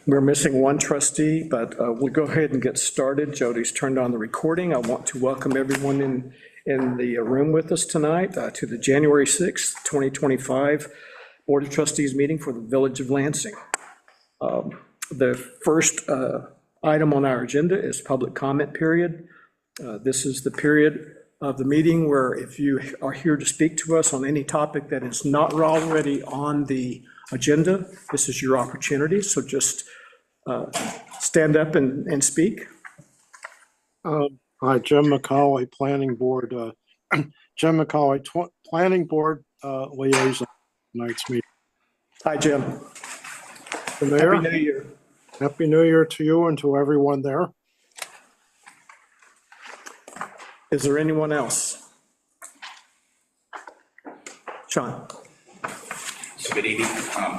We're missing one trustee, but we'll go ahead and get started. Jody's turned on the recording. I want to welcome everyone in the room with us tonight to the January 6th, 2025 Board of Trustees meeting for the Village of Lansing. The first item on our agenda is public comment period. This is the period of the meeting where if you are here to speak to us on any topic that is not already on the agenda, this is your opportunity. So just stand up and speak. Hi, Jim McCauley, Planning Board. Jim McCauley, Planning Board Liaison, tonight's meeting. Hi, Jim. Happy New Year. Happy New Year to you and to everyone there. Is there anyone else? Sean. So good evening.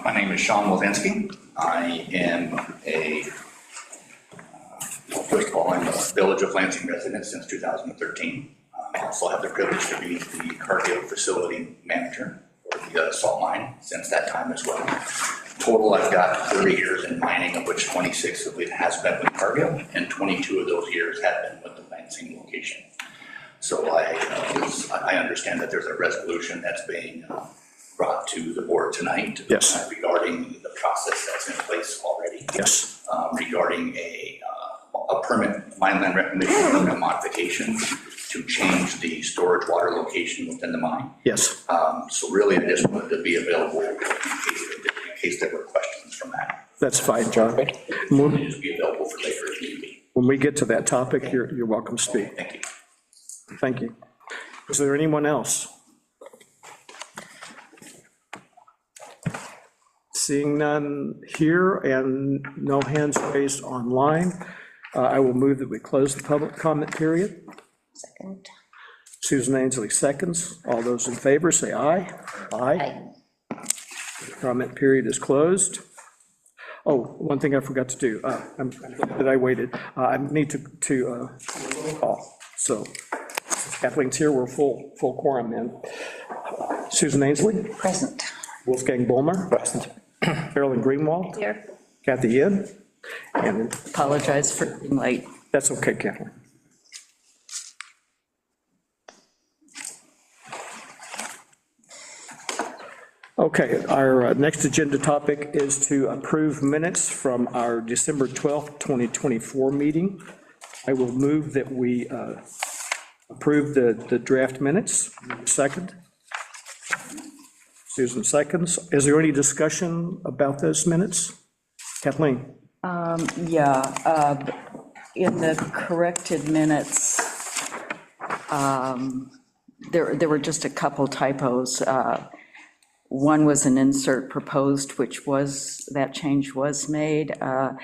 My name is Sean Wozinski. I am first of all, I'm a Village of Lansing resident since 2013. I also have the privilege to be the cargo facility manager for the salt mine since that time as well. Total, I've got 30 years in mining, of which 26 of it has been with Cargill, and 22 of those years have been with the Lansing location. So I understand that there's a resolution that's being brought to the board tonight. Yes. Regarding the process that's in place already. Yes. Regarding a permit, mineland reclamation permit modification to change the storage water location within the mine. Yes. So really, I just wanted to be available in case there were questions from that. That's fine, John. Just be available for later if need be. When we get to that topic, you're welcome to speak. Thank you. Thank you. Is there anyone else? Seeing none here and no hands raised online, I will move that we close the public comment period. Second. Susan Ainsley seconds. All those in favor say aye. Aye. Comment period is closed. Oh, one thing I forgot to do, I'm glad that I waited. I need to call. So Kathleen's here, we're full quorum then. Susan Ainsley? Present. Wolfgang Bulmer? Present. Carolyn Greenwald? Here. Kathy Inn? And Apologize for being late. that's okay, Kathleen. Okay, our next agenda topic is to approve minutes from our December 12th, 2024 meeting. I will move that we approve the draft minutes. Second. Susan seconds. Is there any discussion about those minutes? Kathleen? Yeah, in the corrected minutes, there were just a couple typos. One was an insert proposed, that change was made on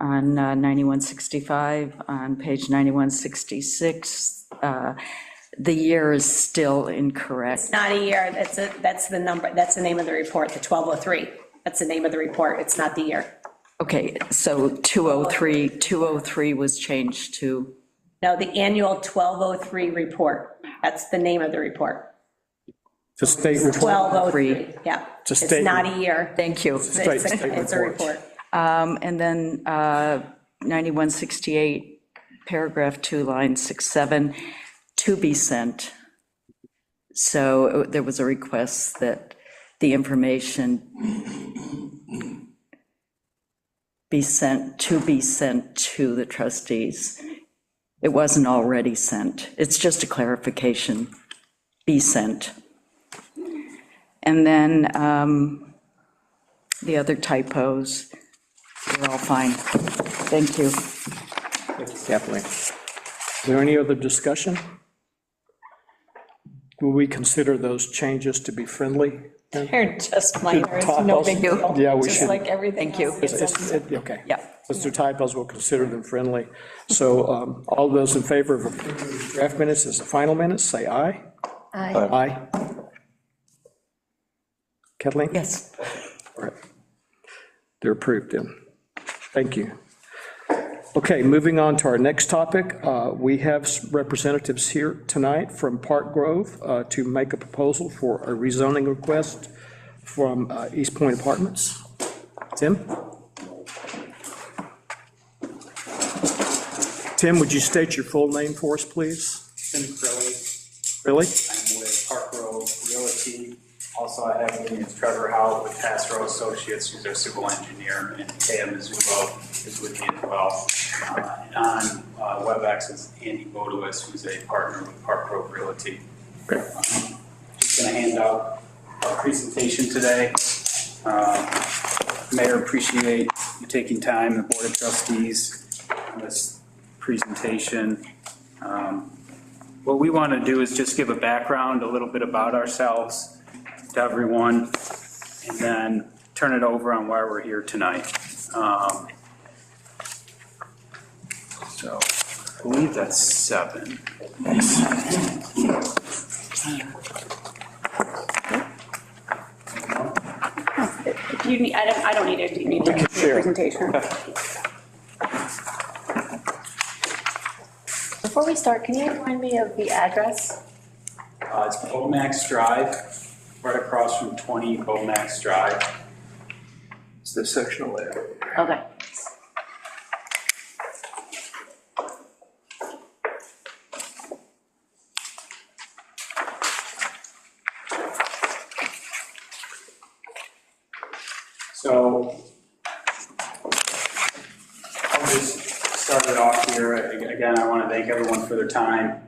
9165, on page 9166. The year is still incorrect. It's not a year, that's the number, that's the name of the report, the 1203. That's the name of the report, it's not the year. Okay, so 203 was changed to? No, the annual 1203 report, that's the name of the report. The state report. 1203, yeah. It's a It's not a year. Thank you. It's a report. And then 9168, paragraph 2, line 67, to be sent. So there was a request that the information be sent to the trustees. It wasn't already sent. It's just a clarification, be sent. And then the other typos, they're all fine. Thank you. Kathleen. Is there any other discussion? Will we consider those changes to be friendly? They're just minor, it's no big deal. Yeah, we Just should. like everything else. Okay. Yeah. Since they're typos, we'll consider them friendly. So all those in favor of approving the draft minutes as the final minutes, say aye. Aye. Aye. Kathleen? Yes. All right. They're approved then. Thank you. Okay, moving on to our next topic. We have representatives here tonight from Park Grove to make a proposal for a rezoning request from East Point Apartments. Tim? Tim, would you state your full name for us, please? Tim Crilly. Really? I'm with Park Row Realty. Also, I have with me is Trevor Howell with Castro Associates, who's our civil engineer, and Taya Mizuko is with me as well. And on WebEx is Andy Bodowitz, who's a partner with Park Row Realty. Okay. Just going to hand out our presentation today. Mayor, appreciate you taking time, the Board of Trustees, on this presentation. What we want to do is just give a background, a little bit about ourselves to everyone, and then turn it over on why we're here tonight. So I believe that's 7. If you need, I don't need it, do you need a presentation? Before we start, can you remind me of the address? It's Bomax Drive, right across from 20 Bomax Drive. It's the sectional layout. Okay. So I'll just start it off here. Again, I want to thank everyone for their time.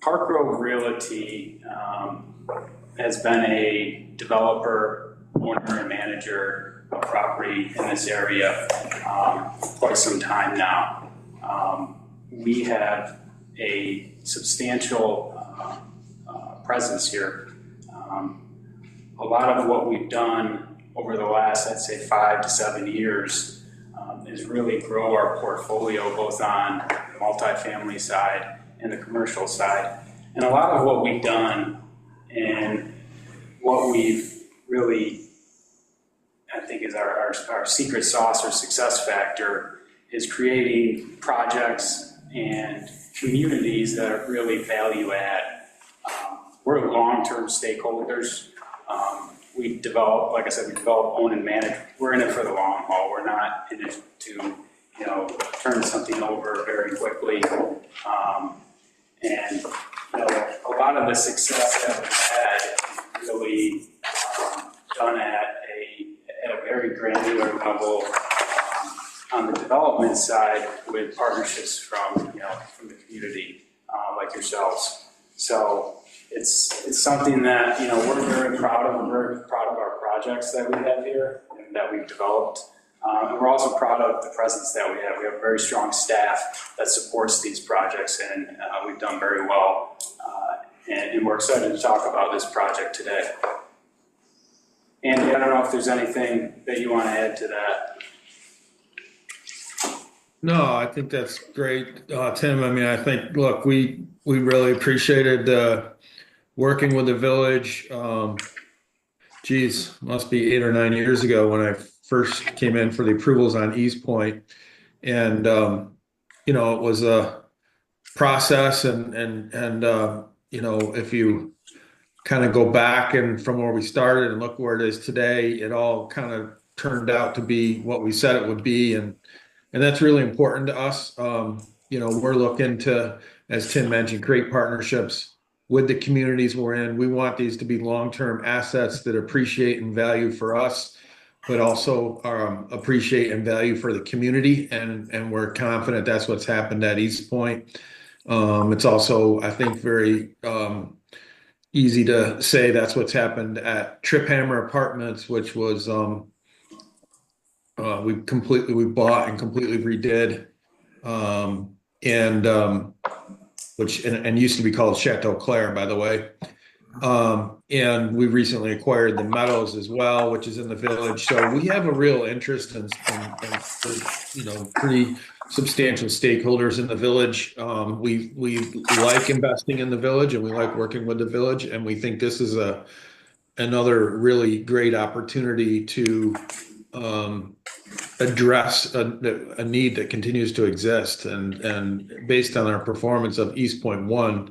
Park Row Realty has been a developer, owner, and manager of property in this area quite some time now. We have a substantial presence here. A lot of what we've done over the last, I'd say, 5 to 7 years is really grow our portfolio both on the multifamily side and the commercial side. And a lot of what we've done and what we've really, I think, is our secret sauce or success factor is creating projects and communities that are really value add. We're long-term stakeholders. We develop, like I said, we develop, own, and manage. We're in it for the long haul. We're not in it to, turn something over very quickly. And a lot of the success that we've had is really done at a very granular level on the development side with partnerships from the community like yourselves. So it's something that we're very proud of. We're very proud of our projects that we have here and that we've developed. And we're also proud of the presence that we have. We have a very strong staff that supports these projects, and we've done very well. And we're excited to talk about this project today. Andy, I don't know if there's anything that you want to add to that. No, I think that's great, Tim. I mean, I think, look, we really appreciated working with the village. Must be 8 or 9 years ago when I first came in for the approvals on East Point. And, it was a process and if you kind of go back and from where we started and look where it is today, it all kind of turned out to be what we said it would be. And that's really important to us. We're looking to, as Tim mentioned, create partnerships with the communities we're in. We want these to be long-term assets that appreciate and value for us, but also appreciate and value for the community. And we're confident that's what's happened at East Point. It's also, I think, very easy to say that's what's happened at Trip Hammer Apartments, which was we bought and completely redid, which used to be called Chateau Claire, by the way. And we recently acquired the Meadows as well, which is in the village. So we have a real interest in pretty substantial stakeholders in the village. We like investing in the village and we like working with the village. And we think this is another really great opportunity to address a need that continues to exist. And based on our performance of East Point 1,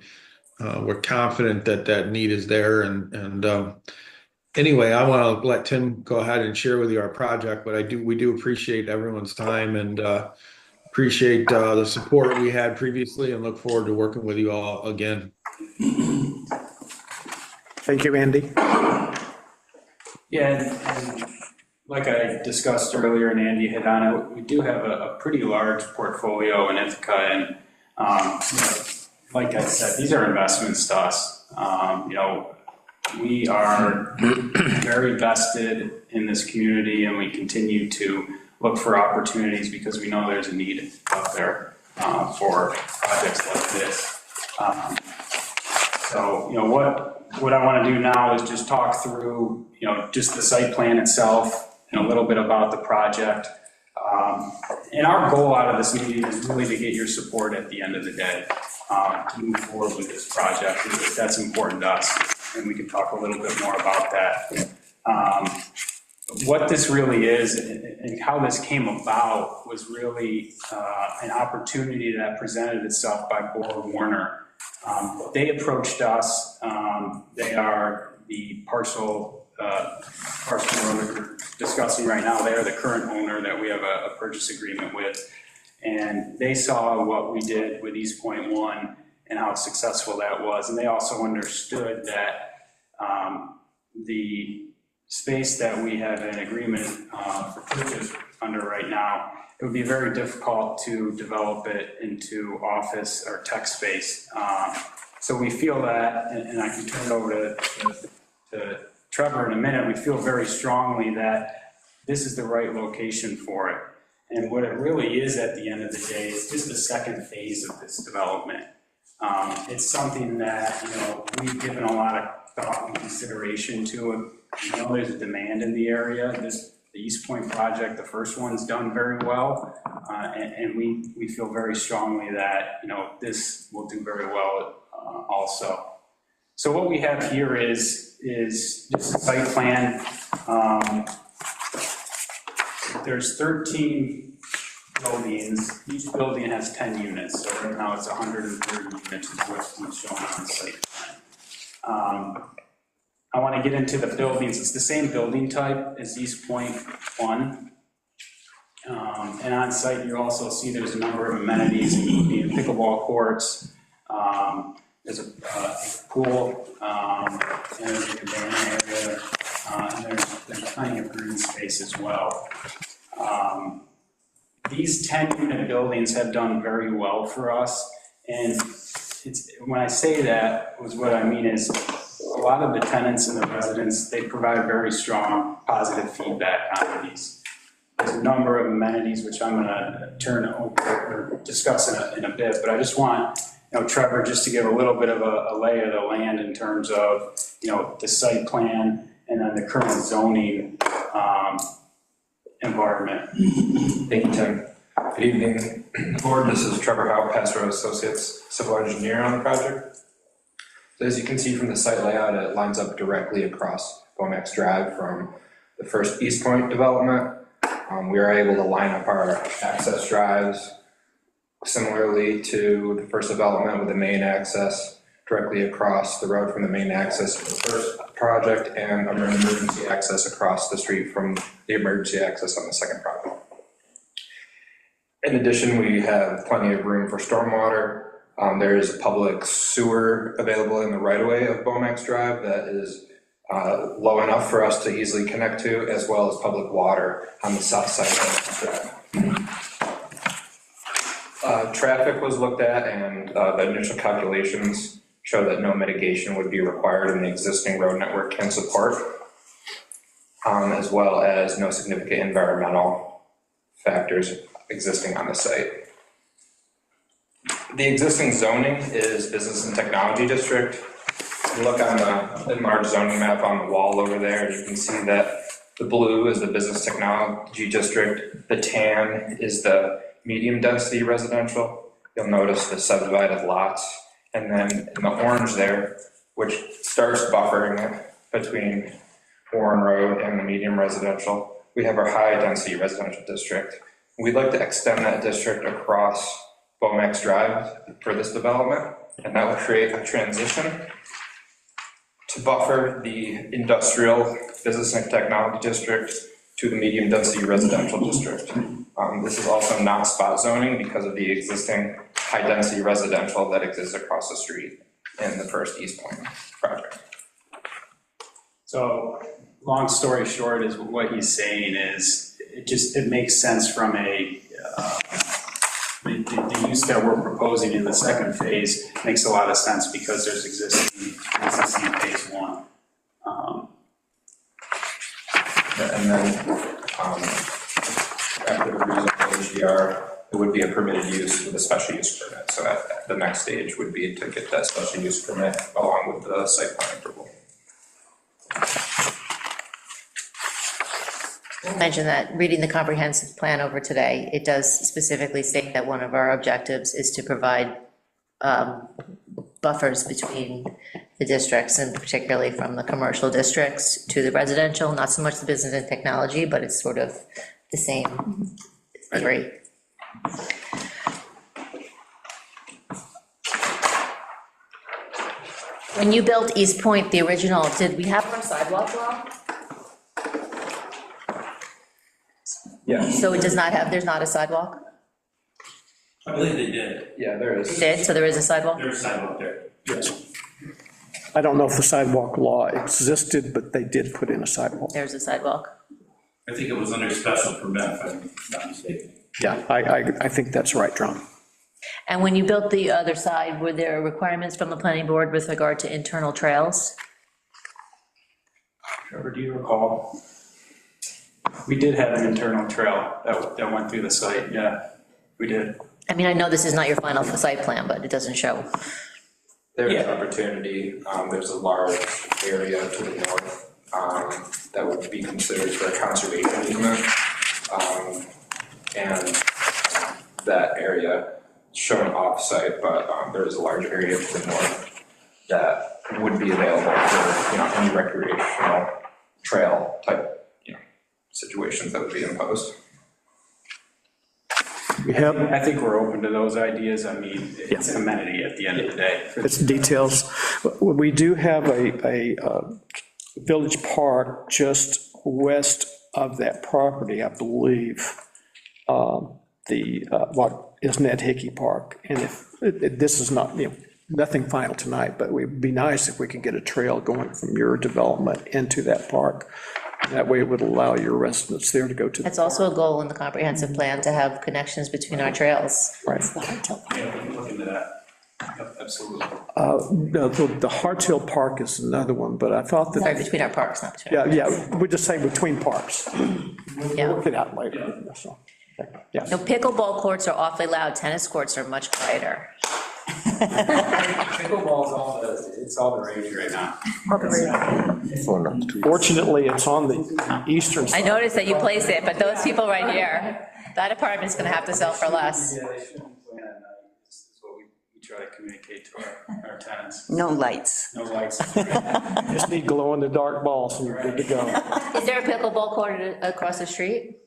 we're confident that need is there. And anyway, I want to let Tim go ahead and share with you our project, but we do appreciate everyone's time and appreciate the support we had previously and look forward to working with you all again. Thank you, Andy. Yeah, and like I discussed earlier, and Andy hit on it, we do have a pretty large portfolio in Ithaca, and you know, like I said, these are investments to us. You know, we are very vested in this community, and we continue to look for opportunities because we know there's a need out there for projects like this. So, you know, what I want to do now is just talk through, you know, just the site plan itself and a little bit about the project. And our goal out of this meeting is really to get your support at the end of the day to move forward with this project. That's important to us, and we can talk a little bit more about that. What this really is and how this came about was really an opportunity that presented itself by BorgWarner. They approached us. They are the parcel owner we're discussing right now. They are the current owner that we have a purchase agreement with. And they saw what we did with East Point 1 and how successful that was. And they also understood that the space that we have an agreement for purchase under right now, it would be very difficult to develop it into office or tech space. So we feel that, and I can turn it over to Trevor in a minute, we feel very strongly that this is the right location for it. And what it really is at the end of the day is just the second phase of this development. It's something that, you know, we've given a lot of thought and consideration to it. You know, there's a demand in the area. The East Point project, the first one's done very well, and we feel very strongly that, you know, this will do very well also. So what we have here is just a site plan. There's 13 buildings. Each building has 10 units, so right now it's 130 units is what's shown on the site plan. I want to get into the buildings. It's the same building type as East Point 1. And on site, you also see there's a number of amenities, including pickleball courts. There's a pool, and there's a cabana area, and there's plenty of green space as well. These 10-unit buildings have done very well for us. And when I say that, what I mean is, a lot of the tenants and the residents, they provide very strong positive feedback on these. There's a number of amenities which I'm going to turn over or discuss in a bit, but I just want, you know, Trevor, just to give a little bit of a lay of the land in terms of, you know, the site plan and then the current zoning environment. Thank you, Tim. Good evening, board. This is Trevor Howe, Pastor Associates, civil engineer on the project. So as you can see from the site layout, it lines up directly across Bomax Drive from the first East Point development. We are able to line up our access drives similarly to the first development with the main access directly across the road from the main access of the first project and an emergency access across the street from the emergency access on the second project. In addition, we have plenty of room for stormwater. There is public sewer available in the right-of-way of Bomax Drive that is low enough for us to easily connect to, as well as public water on the south side of Bomax Drive. Traffic was looked at, and the initial calculations show that no mitigation would be required and the existing road network can support, as well as no significant environmental factors existing on the site. The existing zoning is business and technology district. You look on the enlarged zoning map on the wall over there, and you can see that the blue is the business technology district. The tan is the medium density residential. You'll notice the subdivided lots. And then in the orange there, which starts buffering it between Warren Road and the medium residential, we have our high density residential district. We'd like to extend that district across Bomax Drive for this development, and that will create a transition to buffer the industrial business and technology district to the medium density residential district. This is also not spot zoning because of the existing high density residential that exists across the street in the first East Point project. So, long story short is what he's saying is, it makes sense from the use that we're proposing in the second phase makes a lot of sense because there's existing phase one. And then after the rezone HDR, it would be a permitted use with a special use permit. So the next stage would be to get that special use permit along with the site plan approval. Mention that reading the comprehensive plan over today, it does specifically state that one of our objectives is to provide buffers between the districts, and particularly from the commercial districts to the residential, not so much the business and technology, but it's sort of the same theory. When you built East Point, the original, did we have our sidewalk law? Yeah. So it does not have, there's not a sidewalk? I believe they did. Yeah, there is. It did, so there is a sidewalk? There's a sidewalk there. Yes. I don't know if the sidewalk law existed, but they did put in a sidewalk. There's a sidewalk. I think it was under special permit, if I'm not mistaken. Yeah, I think that's right, John. And when you built the other side, were there requirements from the planning board with regard to internal trails? Trevor, do you recall? We did have an internal trail that went through the site, yeah, we did. I mean, I know this is not your final site plan, but it doesn't show. There's Yeah. opportunity, there's a large area to the north, that would be considered for a conservation easement. And that area shown off-site, but, there is a large area to the north that would be available for, any recreational trail type, situations that would be imposed. We have, I think we're open to those ideas. I mean, it's an amenity at the end of the day. it's details. We do have a village park just west of that property, I believe. What is Ned Hickey Park. And if, this is not, nothing final tonight, but it would be nice if we could get a trail going from your development into that park. That way it would allow your residents there to go to. That's also a goal in the comprehensive plan, to have connections between our trails. Right. Yeah, we can look into that. Yep, absolutely. No, the Harthill Park is another one, but I thought Sorry, that, between our parks, not between our. yeah, we're just saying between parks. Yeah. Work it out later. So, yeah. No, pickleball courts are awfully loud, tennis courts are much quieter. Pickleball's it's all the rage right now. Fortunately, it's on the eastern I side. noticed that you placed it, but those people right here, that apartment's gonna have to sell for less. Yeah, they shouldn't plan at night. This is what we try to communicate to our tenants. No lights. No lights. Just need glow-in-the-dark balls and you're good to go. Is there a pickleball court across the street?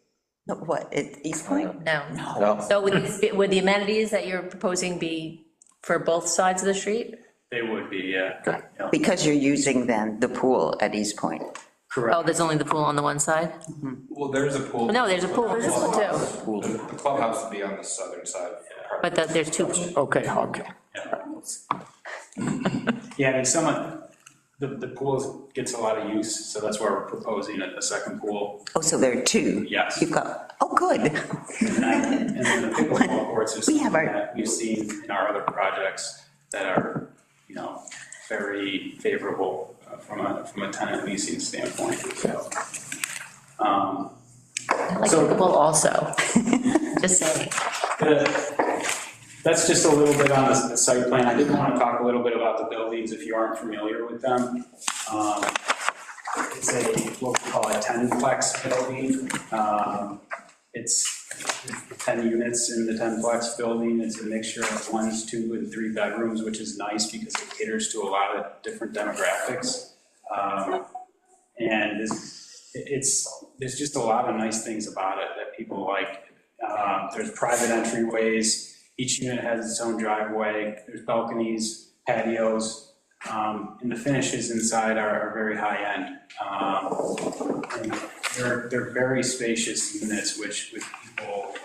What, at East Point? No. No. So would the amenities that you're proposing be for both sides of the street? They would be, yeah. Yeah. Because you're using then the pool at East Point. Oh, Correct. there's only the pool on the one side? Well, there's a pool. No, there's a pool, there's a pool too, The clubhouse would be on the southern side. but there's two pools. Okay, okay. Yeah, and the pool gets a lot of use, so that's why we're proposing a second pool. Oh, so there are two? Yes. You've got, oh, good. And then the pickleball courts is We have something our- that we've seen in our other projects that are, very favorable from a tenant leasing standpoint, so. I like So- pickleball also, just saying. That's just a little bit on the site plan. I did want to talk a little bit about the buildings if you aren't familiar with them. It's what we call a 10-plex building. It's 10 units in the 10-plex building. It's a mixture of 1, 2, and 3 bedrooms, which is nice because it caters to a lot of different demographics. And there's just a lot of nice things about it that people like. There's private entryways. Each unit has its own driveway. There's balconies, patios. And the finishes inside are very high-end. And they're very spacious units, which people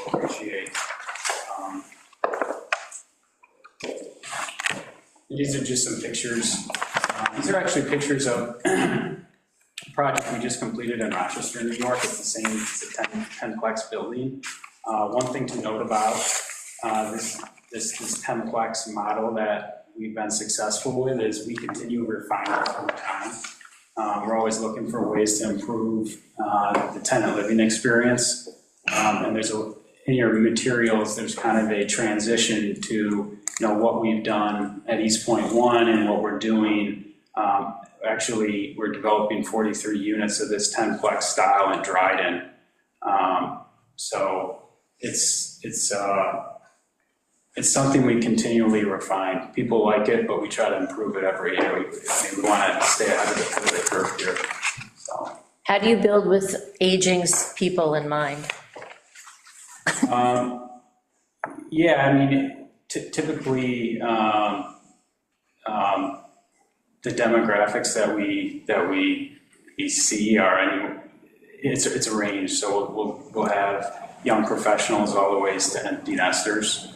appreciate. These are just some pictures. These are actually pictures of a project we just completed in Rochester, New York. It's the same, it's a 10-plex building. One thing to note about this 10-plex model that we've been successful with is we continue refining it over time. We're always looking for ways to improve the tenant living experience. And in your materials, there's kind of a transition to what we've done at East Point 1 and what we're doing. Actually, we're developing 43 units of this 10-plex style in Dryden. So it's something we continually refine. People like it, but we try to improve it every year. We want to stay ahead of the curve here. So. How do you build with aging people in mind? Yeah, I mean, typically the demographics that we see are it's a range. So we'll have young professionals all the ways to empty nesters.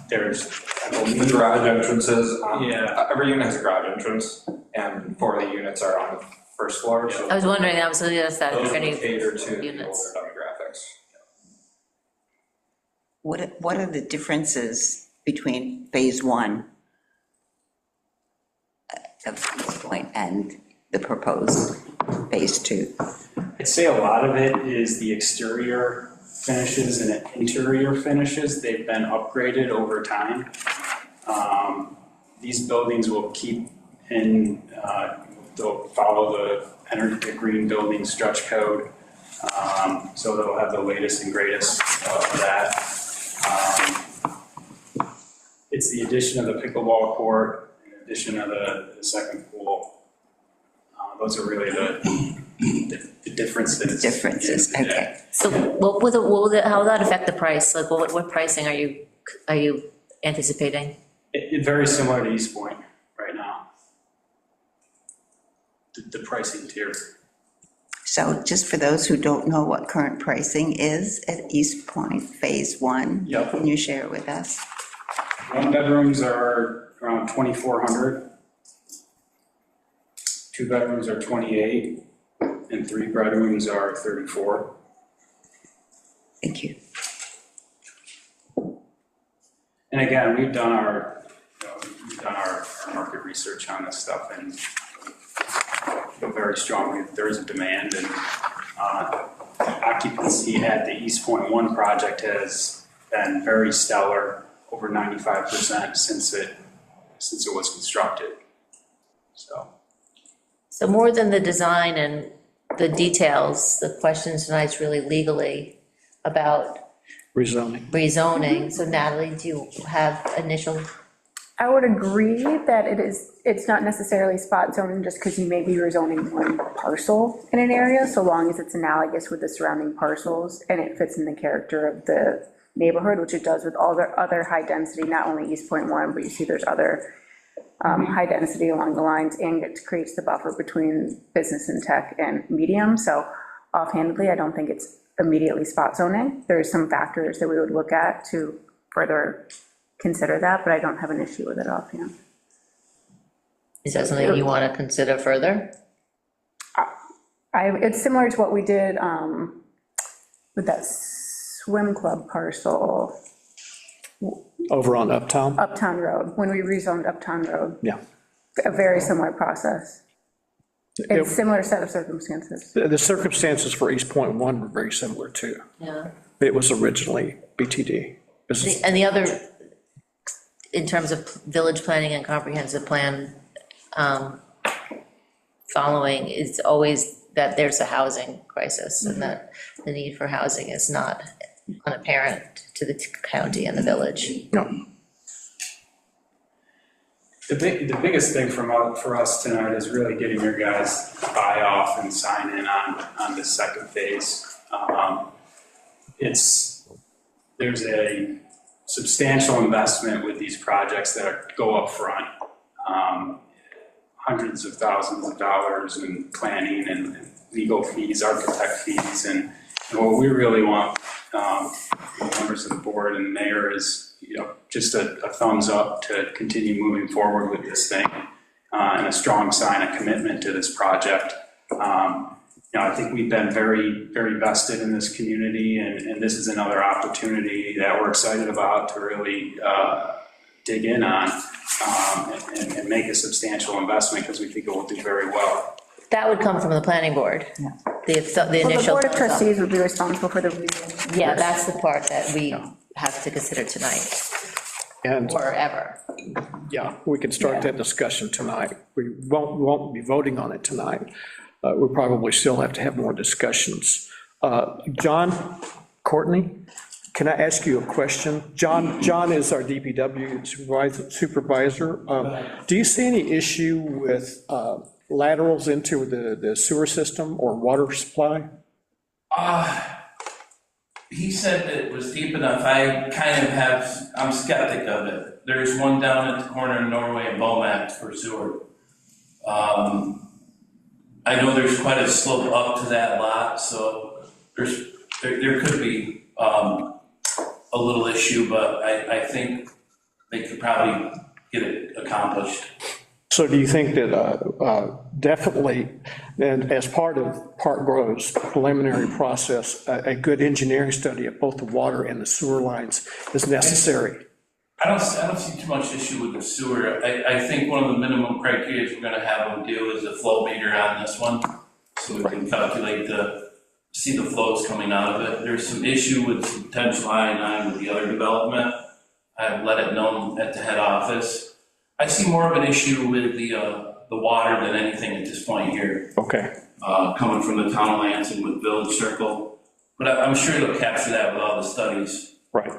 There's The garage entrances, yeah. every unit has a garage entrance, and 4 of the units are on the first floor. So I was wondering, I was going to ask that, those if will any cater to the older units. demographics. What are the differences between phase 1 of East Point and the proposed phase 2? I'd say a lot of it is the exterior finishes and interior finishes. They've been upgraded over time. These buildings will keep in, they'll follow the green building stretch code. So they'll have the latest and greatest of that. It's the addition of the pickleball court, in addition of the second pool. Those are really the differences. Differences, okay. So how will that affect the price? Like, what pricing are you anticipating? It's very similar to East Point right now. The pricing tier. So just for those who don't know what current pricing is at East Point phase 1, Yep. Can you share it with us? 1 bedrooms are around 2,400. 2 bedrooms are 28, and 3 bedrooms are 34. Thank you. And again, we've done our market research on this stuff, and feel very strongly that there is a demand, and occupancy at the East Point 1 project has been very stellar, over 95% since it was constructed. So more than the design and the details, the question tonight's really legally about rezoning. So Natalie, do you have initial? I would agree that it's not necessarily spot zoning just because you may be rezoning one parcel in an area, so long as it's analogous with the surrounding parcels and it fits in the character of the neighborhood, which it does with all the other high density, not only East Point 1, but you see there's other high density along the lines, and it creates the buffer between business and tech and medium. So offhandedly, I don't think it's immediately spot zoning. There's some factors that we would look at to further consider that, but I don't have an issue with it offhand. Is that something you want to consider further? It's similar to what we did with that swim club parcel. Over on Uptown? Uptown Road, when we rezoned Uptown Road. Yeah. A very similar process. It's similar set of circumstances. The circumstances for East Point 1 were very similar too. Yeah. It was originally BTD. And the other, in terms of village planning and comprehensive plan, following is always that there's a housing crisis and that the need for housing is not unapparent to the county and the village. No. The biggest thing for us tonight is really getting your guys to buy off and sign in on this second phase. there's a substantial investment with these projects that go up front. Hundreds of thousands of dollars in planning and legal fees, architect fees, and what we really want, members of the board and the mayor is, just a thumbs up to continue moving forward with this thing, and a strong sign of commitment to this project. I think we've been very, very vested in this community, and this is another opportunity that we're excited about to really dig in on and make a substantial investment because we think it will do very well. That would come from the planning board. The Well, the initial. Board of Trustees would be responsible for the reason. Yeah, that's the part that we have to consider tonight, And, or ever. yeah, we can start that discussion tonight. We won't be voting on it tonight. We'll probably still have to have more discussions. John, Courtney, can I ask you a question? John is our DPW supervisor. Do you see any issue with laterals into the sewer system or water supply? He said that it was deep enough. I'm skeptic of it. There's one down at the corner of Norway and Beaumont for sewer. I know there's quite a slope up to that lot, so there could be a little issue, but I think they could probably get it accomplished. So do you think that definitely, and as part of Park Grove's preliminary process, a good engineering study of both the water and the sewer lines is necessary? I don't see too much issue with the sewer. I think one of the minimum criteria we're gonna have them do is a flow meter on this one, so we can calculate see the flows coming out of it. There's some issue with some potential I&I with the other development. I've let it known at the head office. I see more of an issue with the water than anything at this point here. Okay. Coming from the town of Lansing with Village Circle, but I'm sure they'll capture that with all the studies. Right,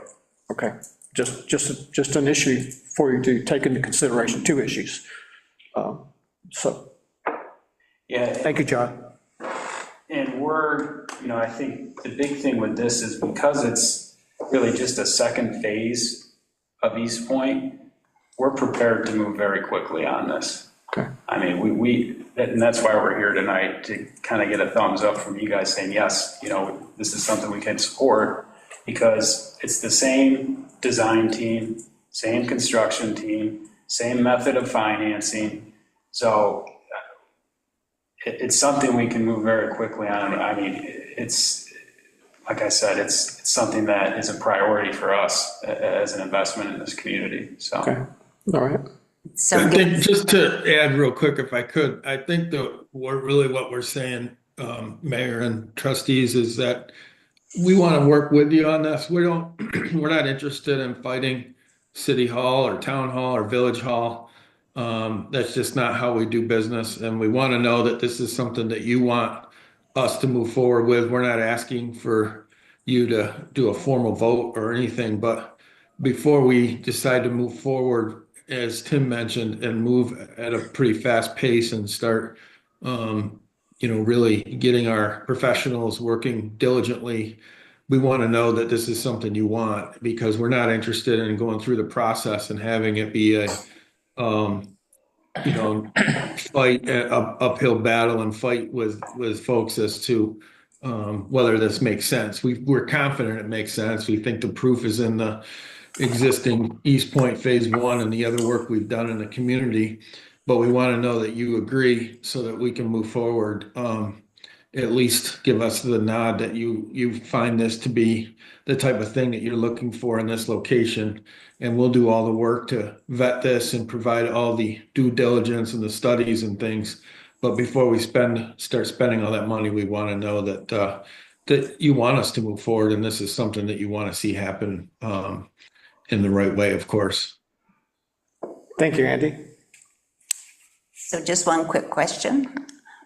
okay. Just an issue for you to take into consideration, two issues. So, Yeah. thank you, John. And I think the big thing with this is because it's really just a second phase of East Point, we're prepared to move very quickly on this. Okay. I mean, and that's why we're here tonight, to kind of get a thumbs up from you guys saying, yes, this is something we can support, because it's the same design team, same construction team, same method of financing. So it's something we can move very quickly on. I mean, it's, like I said, it's something that is a priority for us as an investment in this community, so. Okay, all right. So I think just to add real quick, if I could, I think what we're saying, Mayor and trustees, is that we want to work with you on this. We're not interested in fighting City Hall or Town Hall or Village Hall. That's just not how we do business. And we want to know that this is something that you want us to move forward with. We're not asking for you to do a formal vote or anything, but before we decide to move forward, as Tim mentioned, and move at a pretty fast pace and start, really getting our professionals working diligently, we want to know that this is something you want, because we're not interested in going through the process and having it be a, fight, uphill battle and fight with folks as to whether this makes sense. We're confident it makes sense. We think the proof is in the existing East Point Phase 1 and the other work we've done in the community, but we want to know that you agree so that we can move forward. At least give us the nod that you find this to be the type of thing that you're looking for in this location, and we'll do all the work to vet this and provide all the due diligence and the studies and things. But before we start spending all that money, we want to know that you want us to move forward, and this is something that you want to see happen in the right way, of course. Thank you, Andy. So just one quick question.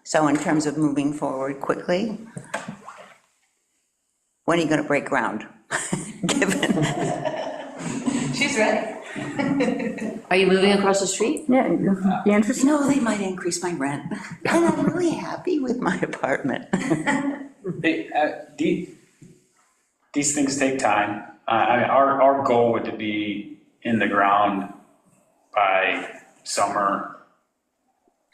So in terms of moving forward quickly, when are you going to break ground? Given. She's ready. Are you moving across the street? Yeah, be interesting. No, they might increase my rent, and I'm really happy with my apartment. These things take time. Our goal would to be in the ground by summer.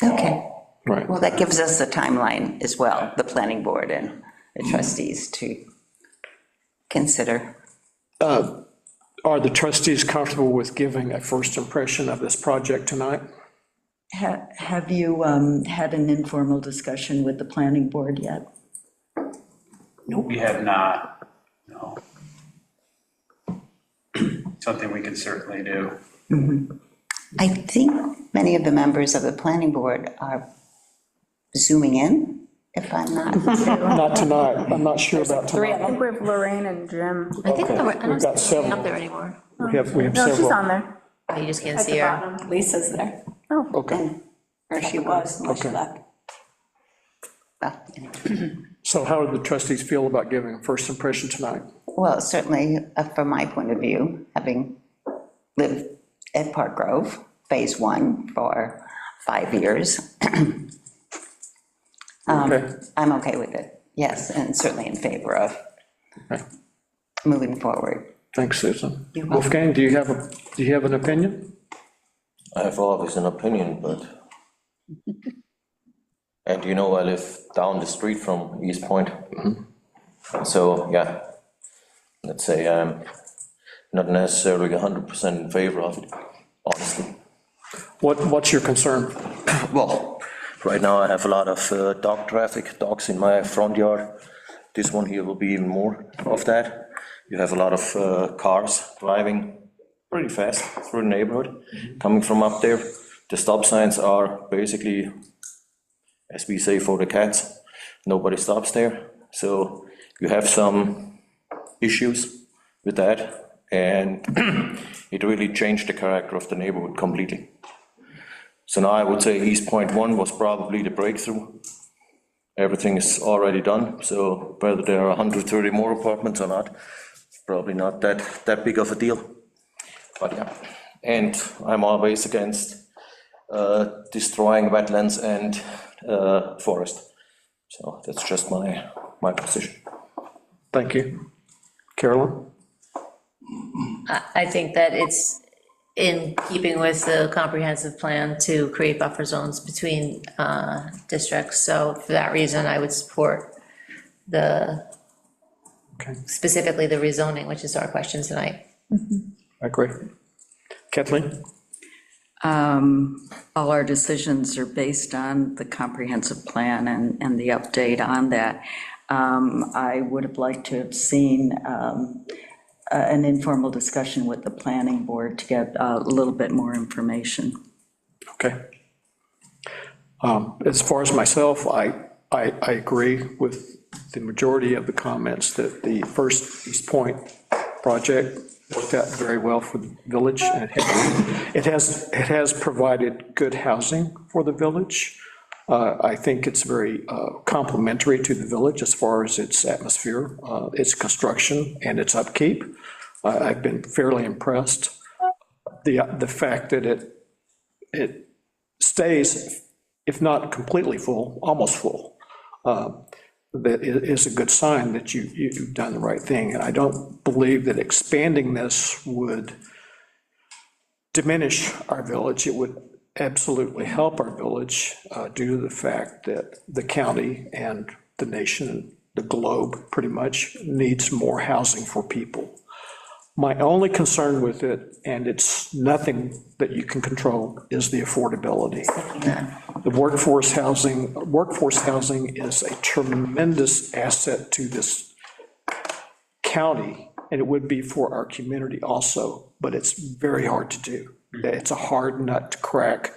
Okay, Right. well, that gives us a timeline as well, the planning board and the trustees to consider. Are the trustees comfortable with giving a first impression of this project tonight? Have you had an informal discussion with the planning board yet? We have not, no. Something we can certainly do. I think many of the members of the planning board are zooming in, if I'm not. Not tonight, I'm not sure about Three of tonight. I think we have Lorraine and Jim. I think, Okay, I we've don't got see her several. up there anymore. We have No, she's several. on there. Oh, you just can't At see the her. bottom. Lisa's there, Okay, or she was, unless she Okay. left. so how do the trustees feel about giving a first impression tonight? Well, certainly, from my point of view, having lived at Park Grove, Phase 1 for 5 years, Okay. I'm okay with it, yes, and certainly in favor of Okay. moving forward. Thanks, Susan. You're welcome. Wolfgang, do you have an opinion? I have always an opinion, but. And you know, I live down the street from East Point. So, yeah, let's say I'm not necessarily 100% in favor of it, honestly. What's your concern? Well, right now I have a lot of dog traffic, dogs in my front yard. This one here will be even more of that. You have a lot of cars driving pretty fast through the neighborhood, coming from up there. The stop signs are basically, as we say, for the cats. Nobody stops there. So you have some issues with that, and it really changed the character of the neighborhood completely. So now I would say East Point 1 was probably the breakthrough. Everything is already done, so whether there are 130 more apartments or not, probably not that big of a deal. But yeah, and I'm always against destroying wetlands and forest. So that's just my position. Thank you. Carolyn? I think that it's in keeping with the comprehensive plan to create buffer zones between districts. So for that reason, I would support Okay, specifically the rezoning, which is our question tonight. I agree. Kathleen? All our decisions are based on the comprehensive plan and the update on that. I would have liked to have seen an informal discussion with the planning board to get a little bit more information. Okay. As far as myself, I agree with the majority of the comments that the first East Point project worked out very well for the village, and it has provided good housing for the village. I think it's very complementary to the village as far as its atmosphere, its construction, and its upkeep. I've been fairly impressed. The fact that it stays, if not completely full, almost full, that is a good sign that you've done the right thing. And I don't believe that expanding this would diminish our village. It would absolutely help our village due to the fact that the county and the nation, the globe, pretty much needs more housing for people. My only concern with it, and it's nothing that you can control, is the affordability. The workforce housing is a tremendous asset to this county, and it would be for our community also, but it's very hard to do. It's a hard nut to crack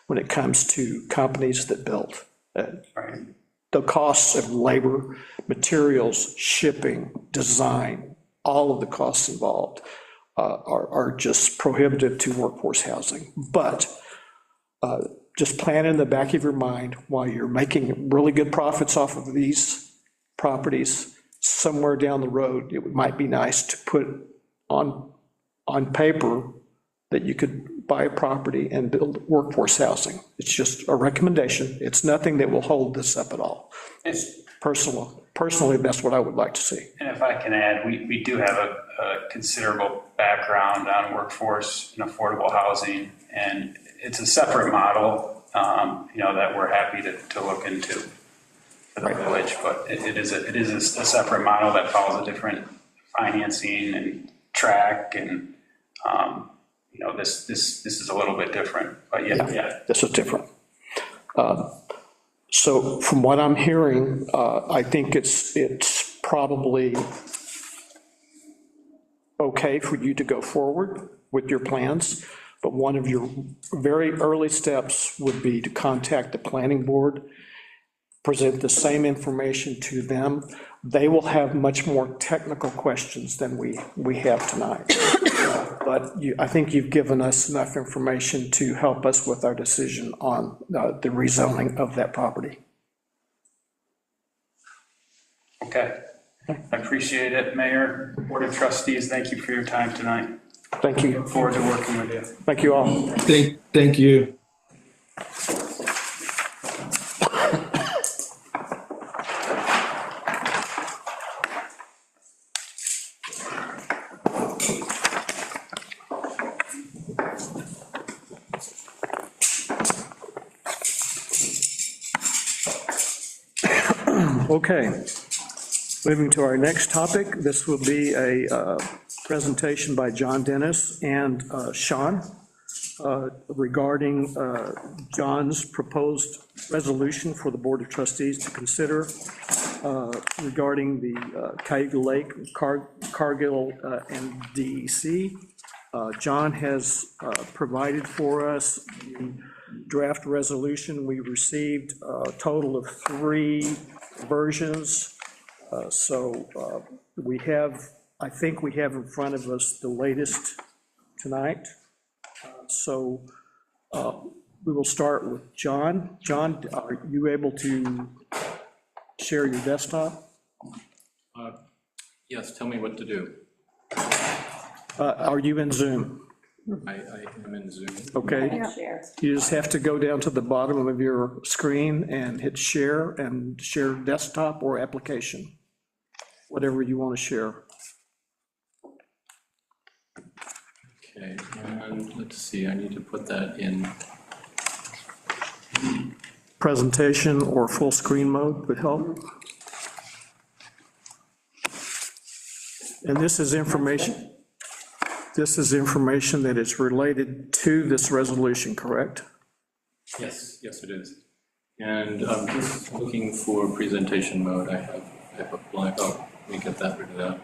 when it comes to companies that build. The costs of labor, materials, shipping, design, all of the costs involved are just prohibitive to workforce housing. But just plan in the back of your mind, while you're making really good profits off of these properties, somewhere down the road, it might be nice to put on paper that you could buy a property and build workforce housing. It's just a recommendation. It's nothing that will hold this up at all. It's personal personally, that's what I would like to see. And if I can add, we do have a considerable background on workforce and affordable housing, and it's a separate model, that we're happy to look into for the village, but it is a separate model that follows a different financing and track, and, this is a little bit different, but yeah. This is different. So from what I'm hearing, I think it's probably okay for you to go forward with your plans, but one of your very early steps would be to contact the planning board, present the same information to them. They will have much more technical questions than we have tonight. But I think you've given us enough information to help us with our decision on the rezoning of that property. Okay, I appreciate it, Mayor, Board of Trustees, thank you for your time tonight. Thank you. Look forward to working with you. Thank you all. Thank you. Okay, moving to our next topic. This will be a presentation by John Dennis and Sean regarding John's proposed resolution for the Board of Trustees to consider regarding the Cayuga Lake, Cargill, and DEC. John has provided for us the draft resolution. We received a total of 3 versions. We have, I think we have in front of us the latest tonight. We will start with John. John, are you able to share your desktop? Yes, tell me what to do. Are you in Zoom? I am in Zoom. Okay. You just have to go down to the bottom of your screen and hit share desktop or application, whatever you want to share. Okay, and let's see, I need to put that in. Presentation or full screen mode would help. And this is information. This is information that is related to this resolution, correct? Yes, it is. And I'm just looking for presentation mode. I have a blank. Oh, let me get that rid of that.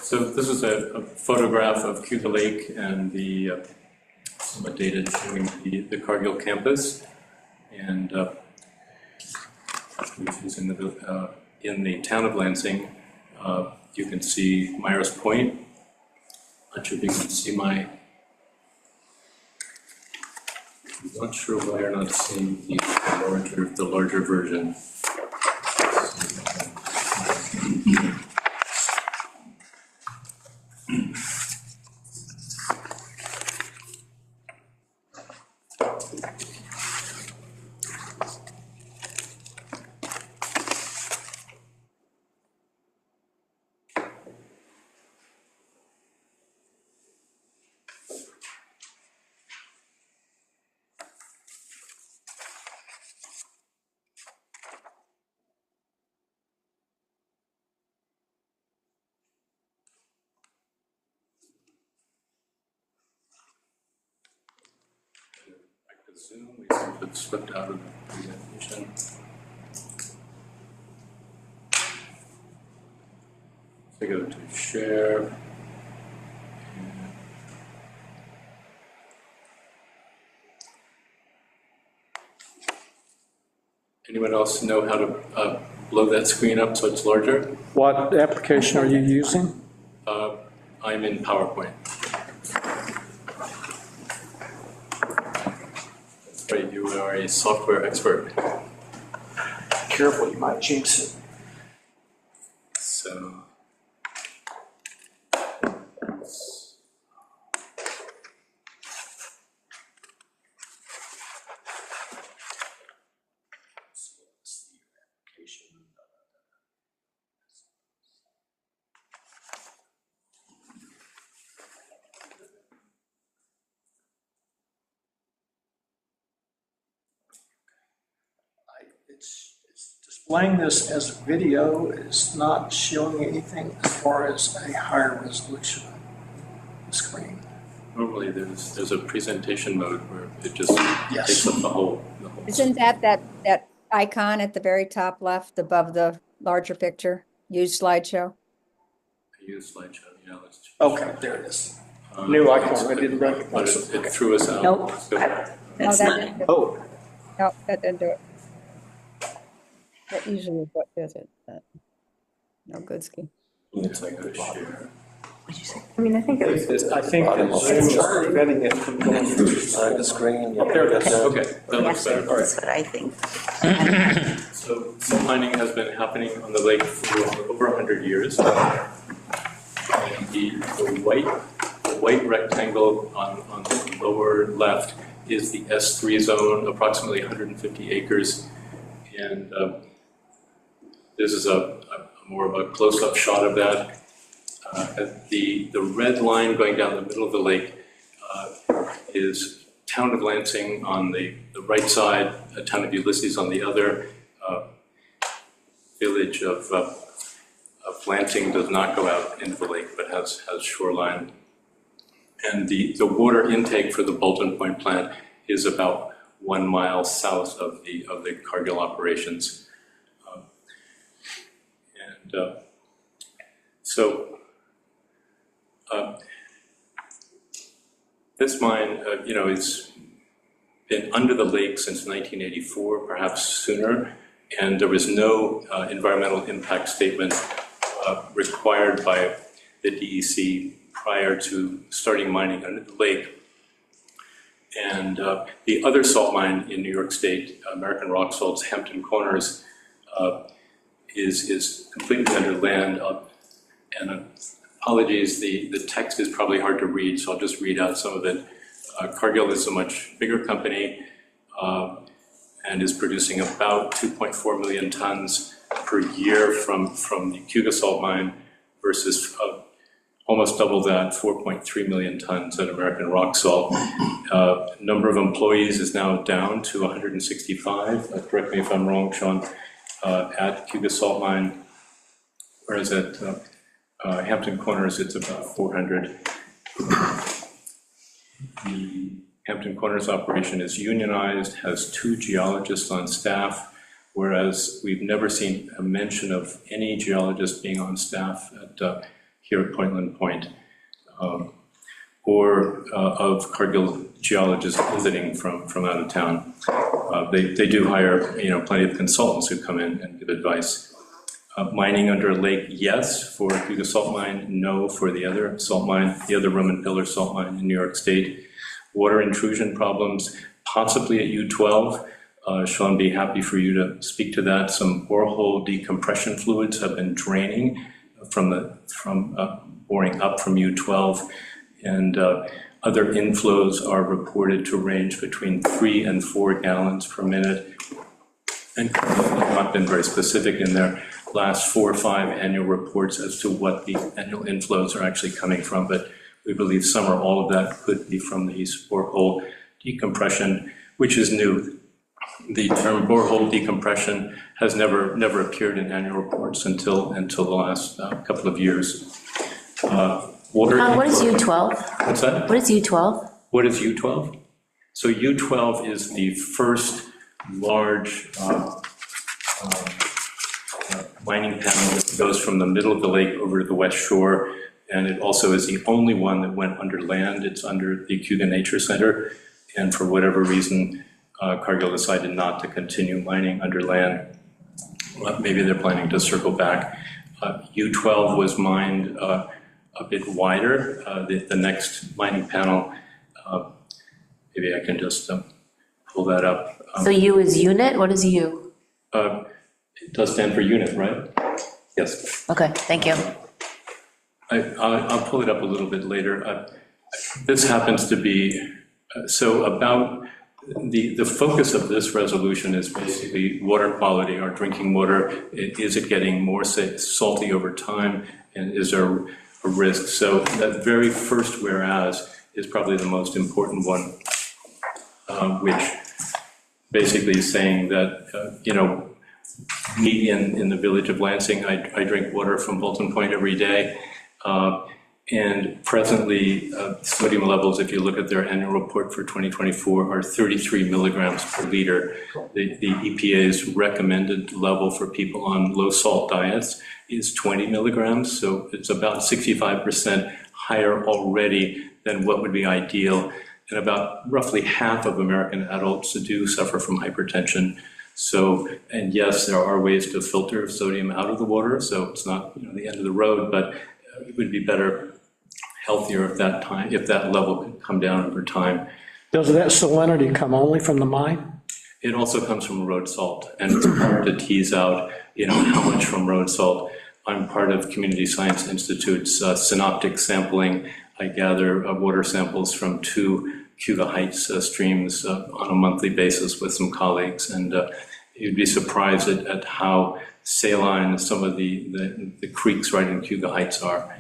So this is a photograph of Cayuga Lake and the somewhat dated showing the Cargill campus, and which is in the town of Lansing. You can see Myers Point. Not sure if you can see I'm not sure why you're not seeing the larger version. Zoom, we seem to have slipped out of the presentation. So go to share. Anyone else know how to blow that screen up so it's larger? What application are you using? I I'm in PowerPoint. Right, you are a software expert. Careful, you might jinx it. So. It's displaying this as a video, it's not showing anything as far as a higher resolution screen. Normally, there's a presentation mode where it just Yes. takes up the whole. Isn't that icon at the very top left above the larger picture? Use slideshow? I use slideshow, yeah. Let's Okay, there it is. New icon, I didn't But recognize it threw us out. Nope. So, That's that not didn't it. do it. Oh, No, that didn't do it. That usually is what does it, but no good ski. it's like a share. I mean, I think it was. I think Zoom is preventing it from going through. The screen. There it is. Okay, that looks better. All right. That's what I think. So salt mining has been happening on the lake for over 100 years. And the white rectangle on the lower left is the S3 zone, approximately 150 acres. And this is a more of a close-up shot of that. The red line going down the middle of the lake is town of Lansing on the right side, town of Ulysses on the other. Village of Lansing does not go out into the lake, but has shoreline. And the water intake for the Bolton Point plant is about 1 mile south of the Cargill operations. This mine, it's been under the lake since 1984, perhaps sooner, and there was no environmental impact statement required by the DEC prior to starting mining under the lake. And the other salt mine in New York State, American Rock Salt's Hampton Corners, is completely under land. And apologies, the text is probably hard to read, so I'll just read out some of it. Cargill is a much bigger company and is producing about 2.4 million tons per year from the Cuga salt mine versus almost double that, 4.3 million tons at American Rock Salt. Number of employees is now down to 165. Correct me if I'm wrong, Sean, at Cuga salt mine, whereas at Hampton Corners, it's about 400. The Hampton Corners operation is unionized, has 2 geologists on staff, whereas we've never seen a mention of any geologist being on staff at here at Pointland Point, or of Cargill geologists visiting from out of town. They do hire, plenty of consultants who come in and give advice. Mining under a lake, yes, for Cuga salt mine, no for the other salt mine, the other Roman Pillar salt mine in New York State. Water intrusion problems, possibly at U12. Sean, be happy for you to speak to that. Some borehole decompression fluids have been draining from boring up from U12, and other inflows are reported to range between 3 and 4 gallons per minute, and have not been very specific in their last 4 or 5 annual reports as to what the annual inflows are actually coming from, but we believe some or all of that could be from these borehole decompression, which is new. The term borehole decompression has never appeared in annual reports until the last couple of years. What is U12? What's that? What is U12? What is U12? So U12 is the first large mining panel that goes from the middle of the lake over to the west shore, and it also is the only one that went under land. It's under the Cuga Nature Center, and for whatever reason, Cargill decided not to continue mining under land. Well, maybe they're planning to circle back. U12 was mined a bit wider. The next mining panel, maybe I can just pull that up. So U is unit, what is U? It does stand for unit, right? Yes. Okay, thank you. I'll pull it up a little bit later. This happens to be, so about the focus of this resolution is basically water quality, our drinking water. Is it getting more salty over time, and is there a risk? So that very first whereas is probably the most important one, which basically is saying that, me in the village of Lansing, I drink water from Bolton Point every day. And presently, sodium levels, if you look at their annual report for 2024, are 33 milligrams per liter. The EPA's recommended level for people on low salt diets is 20 milligrams. So it's about 65% higher already than what would be ideal. And about roughly half of American adults do suffer from hypertension. So, and yes, there are ways to filter sodium out of the water, so it's not the end of the road, but it would be better, healthier if that level could come down over time. Does that salinity come only from the mine? It also comes from road salt, and it's hard to tease out, how much from road salt. I'm part of Community Science Institute's synoptic sampling. I gather water samples from 2 Cuga Heights streams on a monthly basis with some colleagues, and you'd be surprised at how saline some of the creeks right in Cuga Heights are.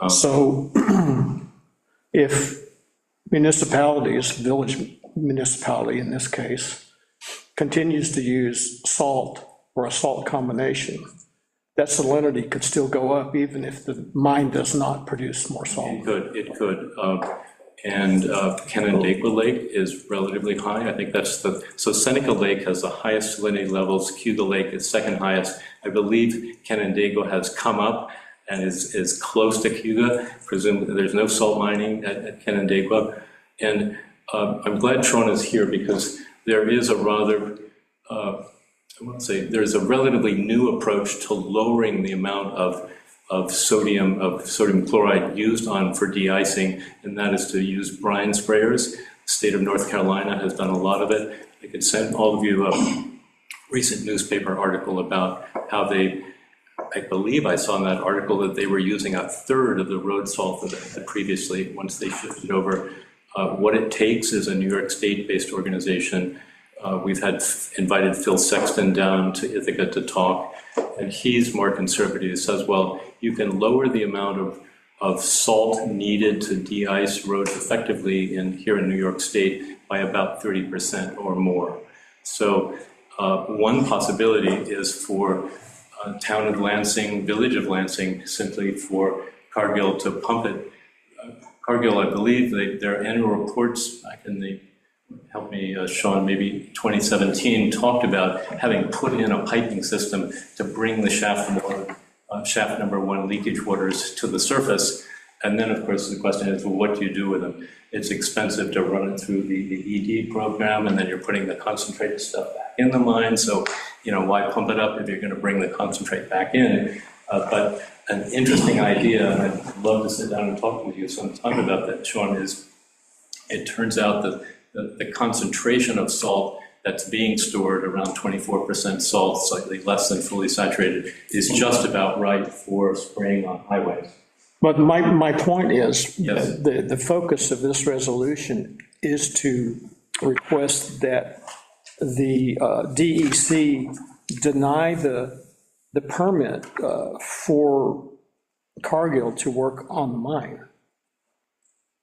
So if municipalities, village municipality in this case, continues to use salt or a salt combination, that salinity could still go up even if the mine does not produce more salt. It could. And Canandaigua Lake is relatively high. I think so Seneca Lake has the highest salinity levels. Cuga Lake is second highest. I believe Canandaigua has come up and is close to Cuga. Presumably there's no salt mining at Canandaigua. And I'm glad Sean is here because there is a rather, there's a relatively new approach to lowering the amount of sodium chloride used for de-icing, and that is to use brine sprayers. The state of North Carolina has done a lot of it. I could send all of you a recent newspaper article about how I believe I saw in that article that they were using a third of the road salt that they had previously once they shifted over. What it takes is a New York State-based organization. We've invited Phil Sexton down to Ithaca to talk, and he's more conservative. He says, well, you can lower the amount of salt needed to de-ice roads effectively here in New York State by about 30% or more. So one possibility is for town of Lansing, village of Lansing, simply for Cargill to pump it. Cargill, I believe, their annual reports back in the, help me, Sean, maybe 2017, talked about having put in a piping system to bring the shaft number one leakage waters to the surface. And then, of course, the question is, well, what do you do with them? It's expensive to run it through the ED program, and then you're putting the concentrated stuff back in the mine. So, why pump it up if you're going to bring the concentrate back in? But an interesting idea, and I'd love to sit down and talk with you sometime about that, Sean, is it turns out that the concentration of salt that's being stored, around 24% salt, slightly less than fully saturated, is just about right for spraying on highways. But my point is, yes, the focus of this resolution is to request that the DEC deny the permit for Cargill to work on the mine.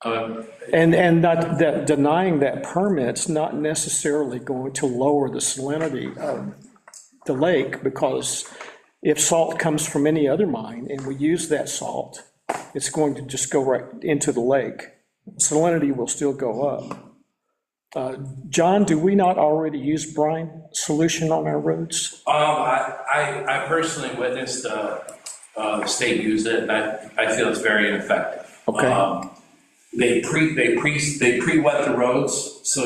And that denying that permit's not necessarily going to lower the salinity of the lake, because if salt comes from any other mine and we use that salt, it's going to just go right into the lake. Salinity will still go up. John, do we not already use brine solution on our roads? I personally witnessed the state use it, and I feel it's very ineffective. Okay. They pre-wet the roads, so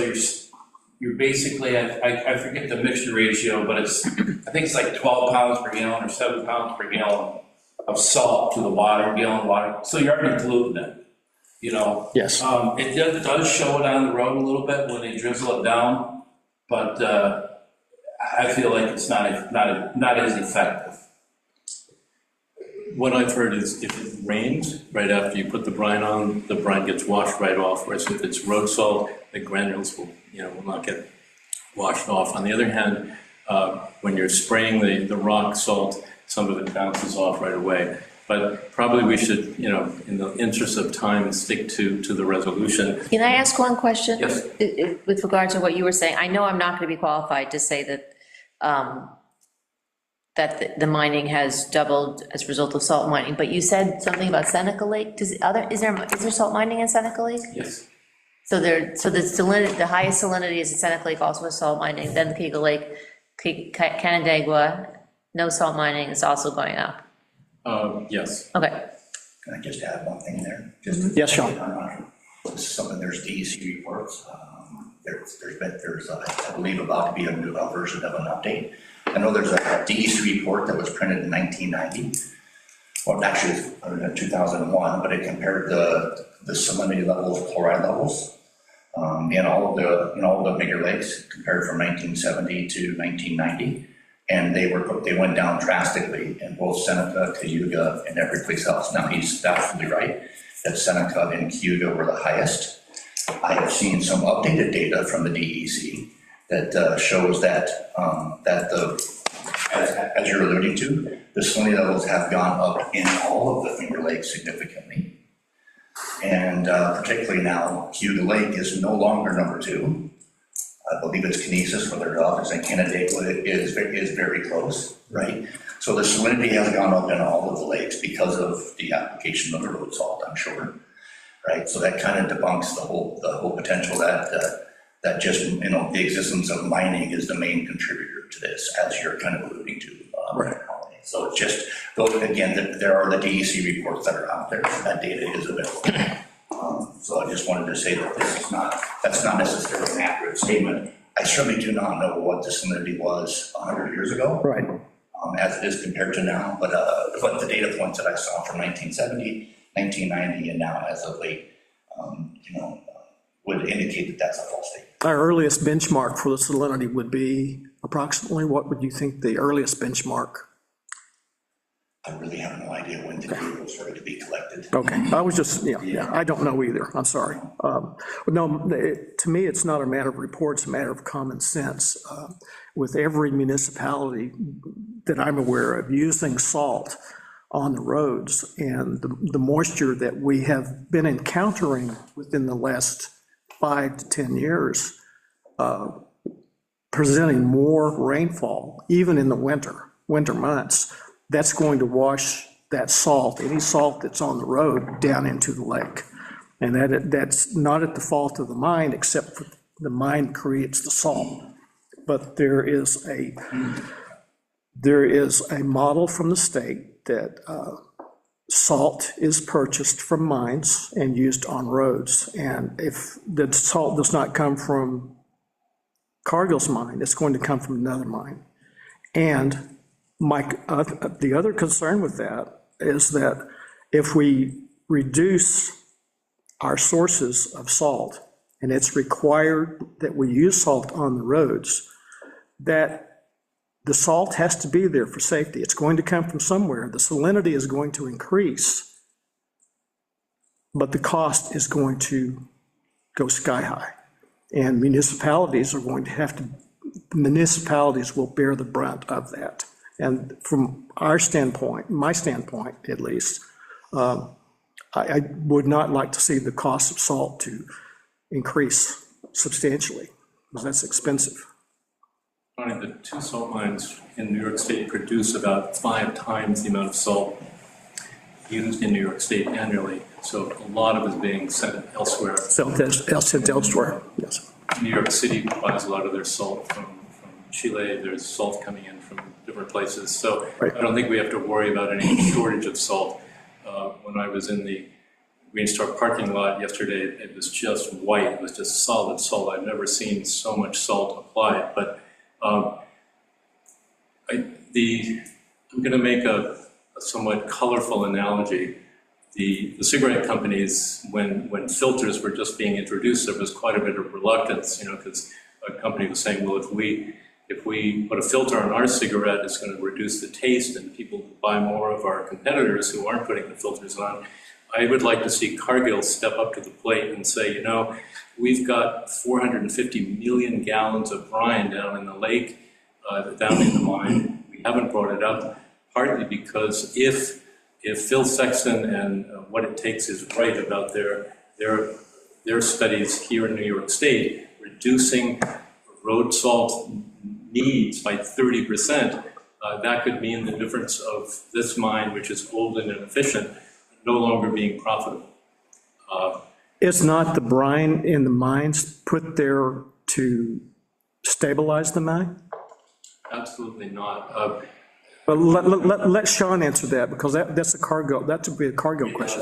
you're basically, I forget the mixture ratio, but I think it's like 12 pounds per gallon or 7 pounds per gallon of salt to the water, gallon water, so you're already polluting it, you know? Yes. It does show it on the road a little bit when they drizzle it down, but I feel like it's not as effective. What I've heard is if it rains, right after you put the brine on, the brine gets washed right off, whereas if it's road salt, the granules will not get washed off. On the other hand, when you're spraying the rock salt, some of it bounces off right away. But probably we should, in the interest of time, stick to the resolution. Can I ask one question? Yes. With regard to what you were saying, I know I'm not going to be qualified to say that, that the mining has doubled as a result of salt mining, but you said something about Seneca Lake. Is there salt mining in Seneca Lake? Yes. So the highest salinity is in Seneca Lake, also with salt mining, then the Kegel Lake, Canandaigua, no salt mining is also going up. Yes. Okay. Can I just add one thing there? Yes, Sean. This is something, there's DEC reports. There's I believe about to be a new version of an update. I know there's a DEC report that was printed in 1990. Well, actually, it's 2001, but it compared the salinity levels, chloride levels, in all of the bigger lakes compared from 1970 to 1990. And they went down drastically in both Seneca, Cayuga, and every place else. Now, he's absolutely right that Seneca and Cayuga were the highest. I have seen some updated data from the DEC that shows that as you're alluding to, the salinity levels have gone up in all of the Finger Lakes significantly. And particularly now, Cayuga Lake is no longer number 2. I believe it's Kinesis for their dogs, and Canandaigua is very close, right? So the salinity has gone up in all of the lakes because of the application of the road salt, I'm sure, right? So that kind of debunks the whole potential that just, the existence of mining is the main contributor to this, as you're kind of alluding to. Right. So it's just, again, there are the DEC reports that are out there, and that data is available. So I just wanted to say that that's not necessarily an accurate statement. I certainly do not know what the salinity was 100 years ago. Right. As it is compared to now, but the data points that I saw from 1970, 1990, and now as of late, would indicate that that's a false statement. Our earliest benchmark for the salinity would be approximately, what would you think the earliest benchmark? I really have no idea when the data was started to be collected. Okay, I was just, I don't know either, I'm sorry. No, to me, it's not a matter of reports, it's a matter of common sense. With every municipality that I'm aware of using salt on the roads, and the moisture that we have been encountering within the last 5 to 10 years, presenting more rainfall, even in the winter months, that's going to wash that salt, any salt that's on the road, down into the lake. And that's not at the fault of the mine, except for the mine creates the salt. But there is a model from the state that salt is purchased from mines and used on roads. And if the salt does not come from Cargill's mine, it's going to come from another mine. And the other concern with that is that if we reduce our sources of salt, and it's required that we use salt on the roads, that the salt has to be there for safety. It's going to come from somewhere. The salinity is going to increase, but the cost is going to go sky high. And municipalities will bear the brunt of that. And from our standpoint, my standpoint at least, I would not like to see the cost of salt to increase substantially, because that's expensive. The 2 salt mines in New York State produce about 5 times the amount of salt used in New York State annually. So a lot of it is being sent elsewhere. Sent elsewhere, yes. New York City buys a lot of their salt from Chile. There's salt coming in from different places. So right. I don't think we have to worry about any shortage of salt. When I was in the Green Star parking lot yesterday, it was just white. It was just solid salt. I've never seen so much salt applied. But I'm going to make a somewhat colorful analogy. The cigarette companies, when filters were just being introduced, there was quite a bit of reluctance, because a company was saying, well, if we put a filter on our cigarette, it's going to reduce the taste and people buy more of our competitors who aren't putting the filters on. I would like to see Cargill step up to the plate and say, we've got 450 million gallons of brine down in the lake, down in the mine. We haven't brought it up, partly because if Phil Sexton and What It Takes is right about their studies here in New York State, reducing road salt needs by 30%, that could mean the difference of this mine, which is old and inefficient, no longer being profitable. Is not the brine in the mines put there to stabilize the mine? Absolutely not. But let Sean answer that, because that's a Cargill question.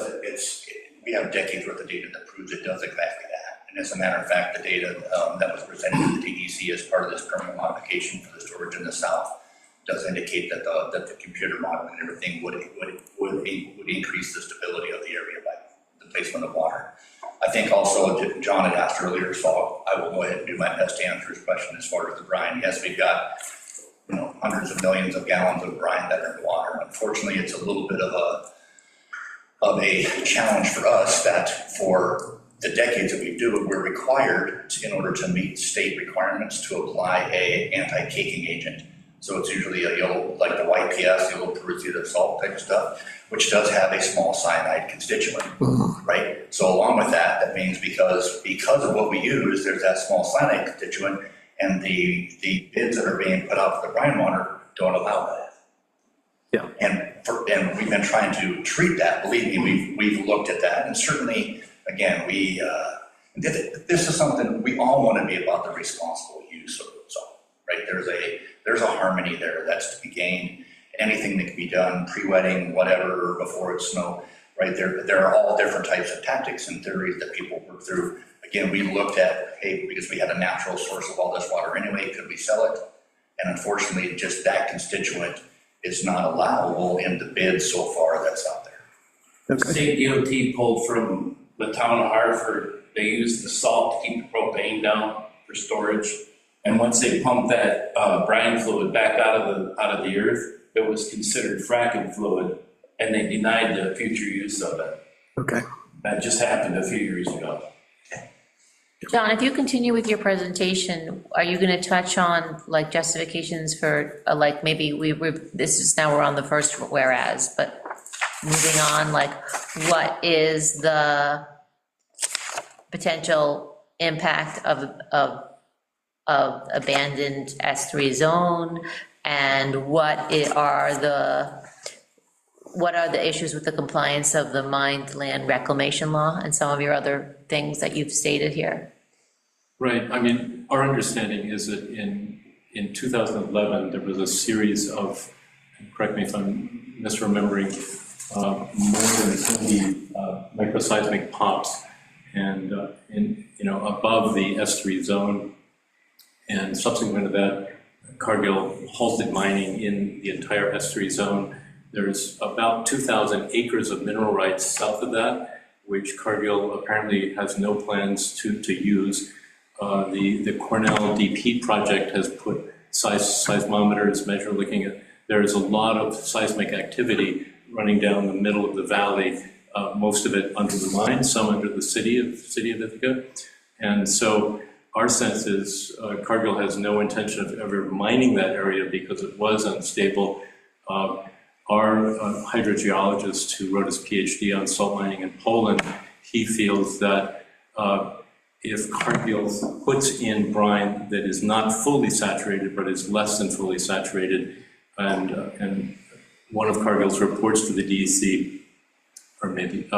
We have decades worth of data that proves it does exactly that. And as a matter of fact, the data that was presented to the DEC as part of this permanent modification for the storage in the south does indicate that the computer modeling and everything would increase the stability of the area by the placement of water. I think also, John had asked earlier, so I will go ahead and do my best to answer his question as far as the brine. Yes, we've got hundreds of millions of gallons of brine that are in the water. Unfortunately, it's a little bit of a challenge for us that for the decades that we do it, we're required to, in order to meet state requirements, to apply a anti-caking agent. So it's usually a yellow, like the YPS, the yellow peroxide salt type of stuff, which does have a small cyanide constituent, right? So along with that, that means because of what we use, there's that small cyanide constituent, and the bids that are being put out for the brine water don't allow that. Yeah. And we've been trying to treat that. Believe me, we've looked at that, and certainly, again, this is something we all want to be about, the responsible use of salt, right? There's a harmony there that's to be gained. Anything that can be done pre-wetting, whatever, before it's snow, right? There are all different types of tactics and theories that people work through. Again, we looked at, hey, because we had a natural source of all this water anyway, could we sell it? And unfortunately, just that constituent is not allowable in the bid so far that's out there. The state DOT pulled from the town of Hartford. They used the salt to keep the propane down for storage. And once they pumped that brine fluid back out of the earth, it was considered fracking fluid, and they denied the future use of it. Okay. That just happened a few years ago. John, if you continue with your presentation, are you going to touch on like justifications for like maybe we're on the first whereas, but moving on, like what is the potential impact of abandoned S3 zone, and what are the issues with the compliance of the mined land reclamation law and some of your other things that you've stated here? Right. I mean, our understanding is that in 2011, there was a series of, correct me if I'm misremembering, more than 20 microseismic pops, and above the S3 zone. And subsequent to that, Cargill halted mining in the entire S3 zone. There's about 2,000 acres of mineral rights south of that, which Cargill apparently has no plans to use. The Cornell DP project has put seismometers looking at, there's a lot of seismic activity running down the middle of the valley, most of it under the mine, some under the city of Ithaca. And so our sense is Cargill has no intention of ever mining that area because it was unstable. Our hydrogeologist who wrote his PhD on salt mining in Poland, he feels that if Cargill puts in brine that is not fully saturated but is less than fully saturated, and one of Cargill's reports to the DEC, or maybe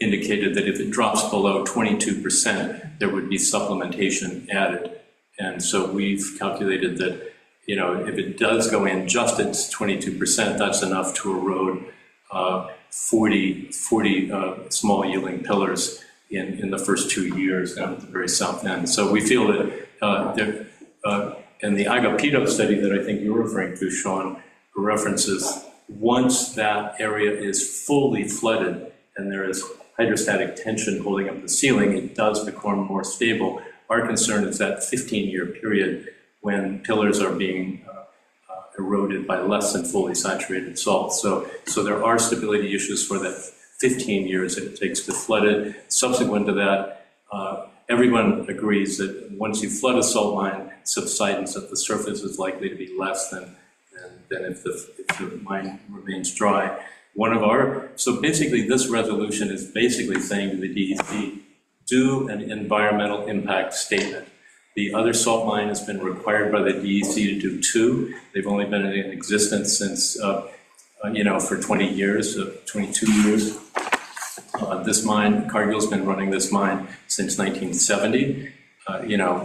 indicated that if it drops below 22%, there would be supplementation added. And so we've calculated that, if it does go in just at 22%, that's enough to erode 40 small yielding pillars in the first 2 years down at the very south end. So we feel that, and the Agapito study that I think you're referring to, Sean, references Once that area is fully flooded and there is hydrostatic tension holding up the ceiling, it does become more stable. Our concern is that 15-year period when pillars are being eroded by less than fully saturated salt. So there are stability issues for that 15 years it takes to flood it. Subsequent to that, everyone agrees that once you flood a salt mine, subsidence at the surface is likely to be less than if the mine remains dry. So basically this resolution is basically saying to the DEC, do an environmental impact statement. The other salt mine has been required by the DEC to do 2. They've only been in existence since, for 20 years, 22 years. This mine, Cargill's been running this mine since 1970.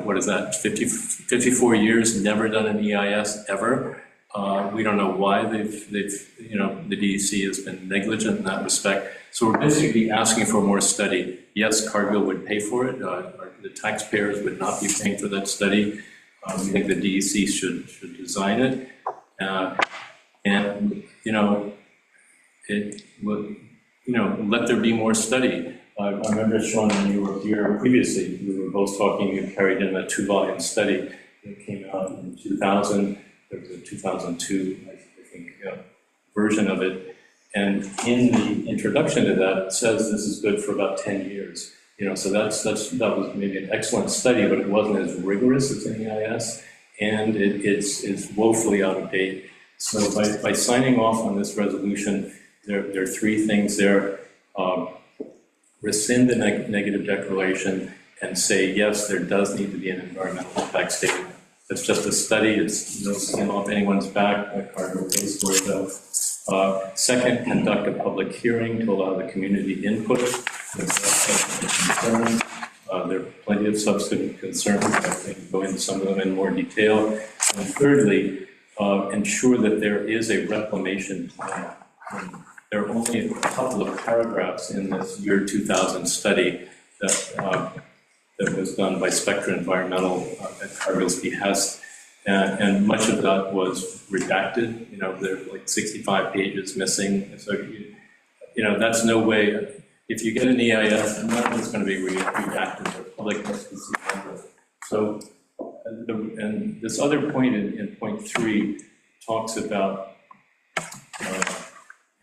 What is that, 54 years, never done an EIS ever. We don't know why the DEC has been negligent in that respect. So we're basically asking for more study. Yes, Cargill would pay for it. The taxpayers would not be paying for that study. We think the DEC should design it. Let there be more study. I remember, Sean, when you were here previously, we were both talking, you carried in a 2-volume study that came out in 2000. There was a 2002, I think, version of it. And in the introduction to that, it says this is good for about 10 years. So that was maybe an excellent study, but it wasn't as rigorous as an EIS, and it's woefully out of date. So by signing off on this resolution, there are 3 things there. Rescind the negative declaration and say, yes, there does need to be an environmental impact statement. It's just a study, it's no skin off anyone's back, like Cargill pays for it though. Second, conduct a public hearing to allow the community input. There are plenty of substantive concerns. I think go into some of them in more detail. And thirdly, ensure that there is a reclamation plan. There are only a couple of paragraphs in this year 2000 study that was done by Spectra Environmental at Cargill's behest. And much of that was redacted. There are like 65 pages missing. So, that's no way. If you get an EIS, none of it's going to be redacted. The public has to see it. So, and this other point in point 3 talks about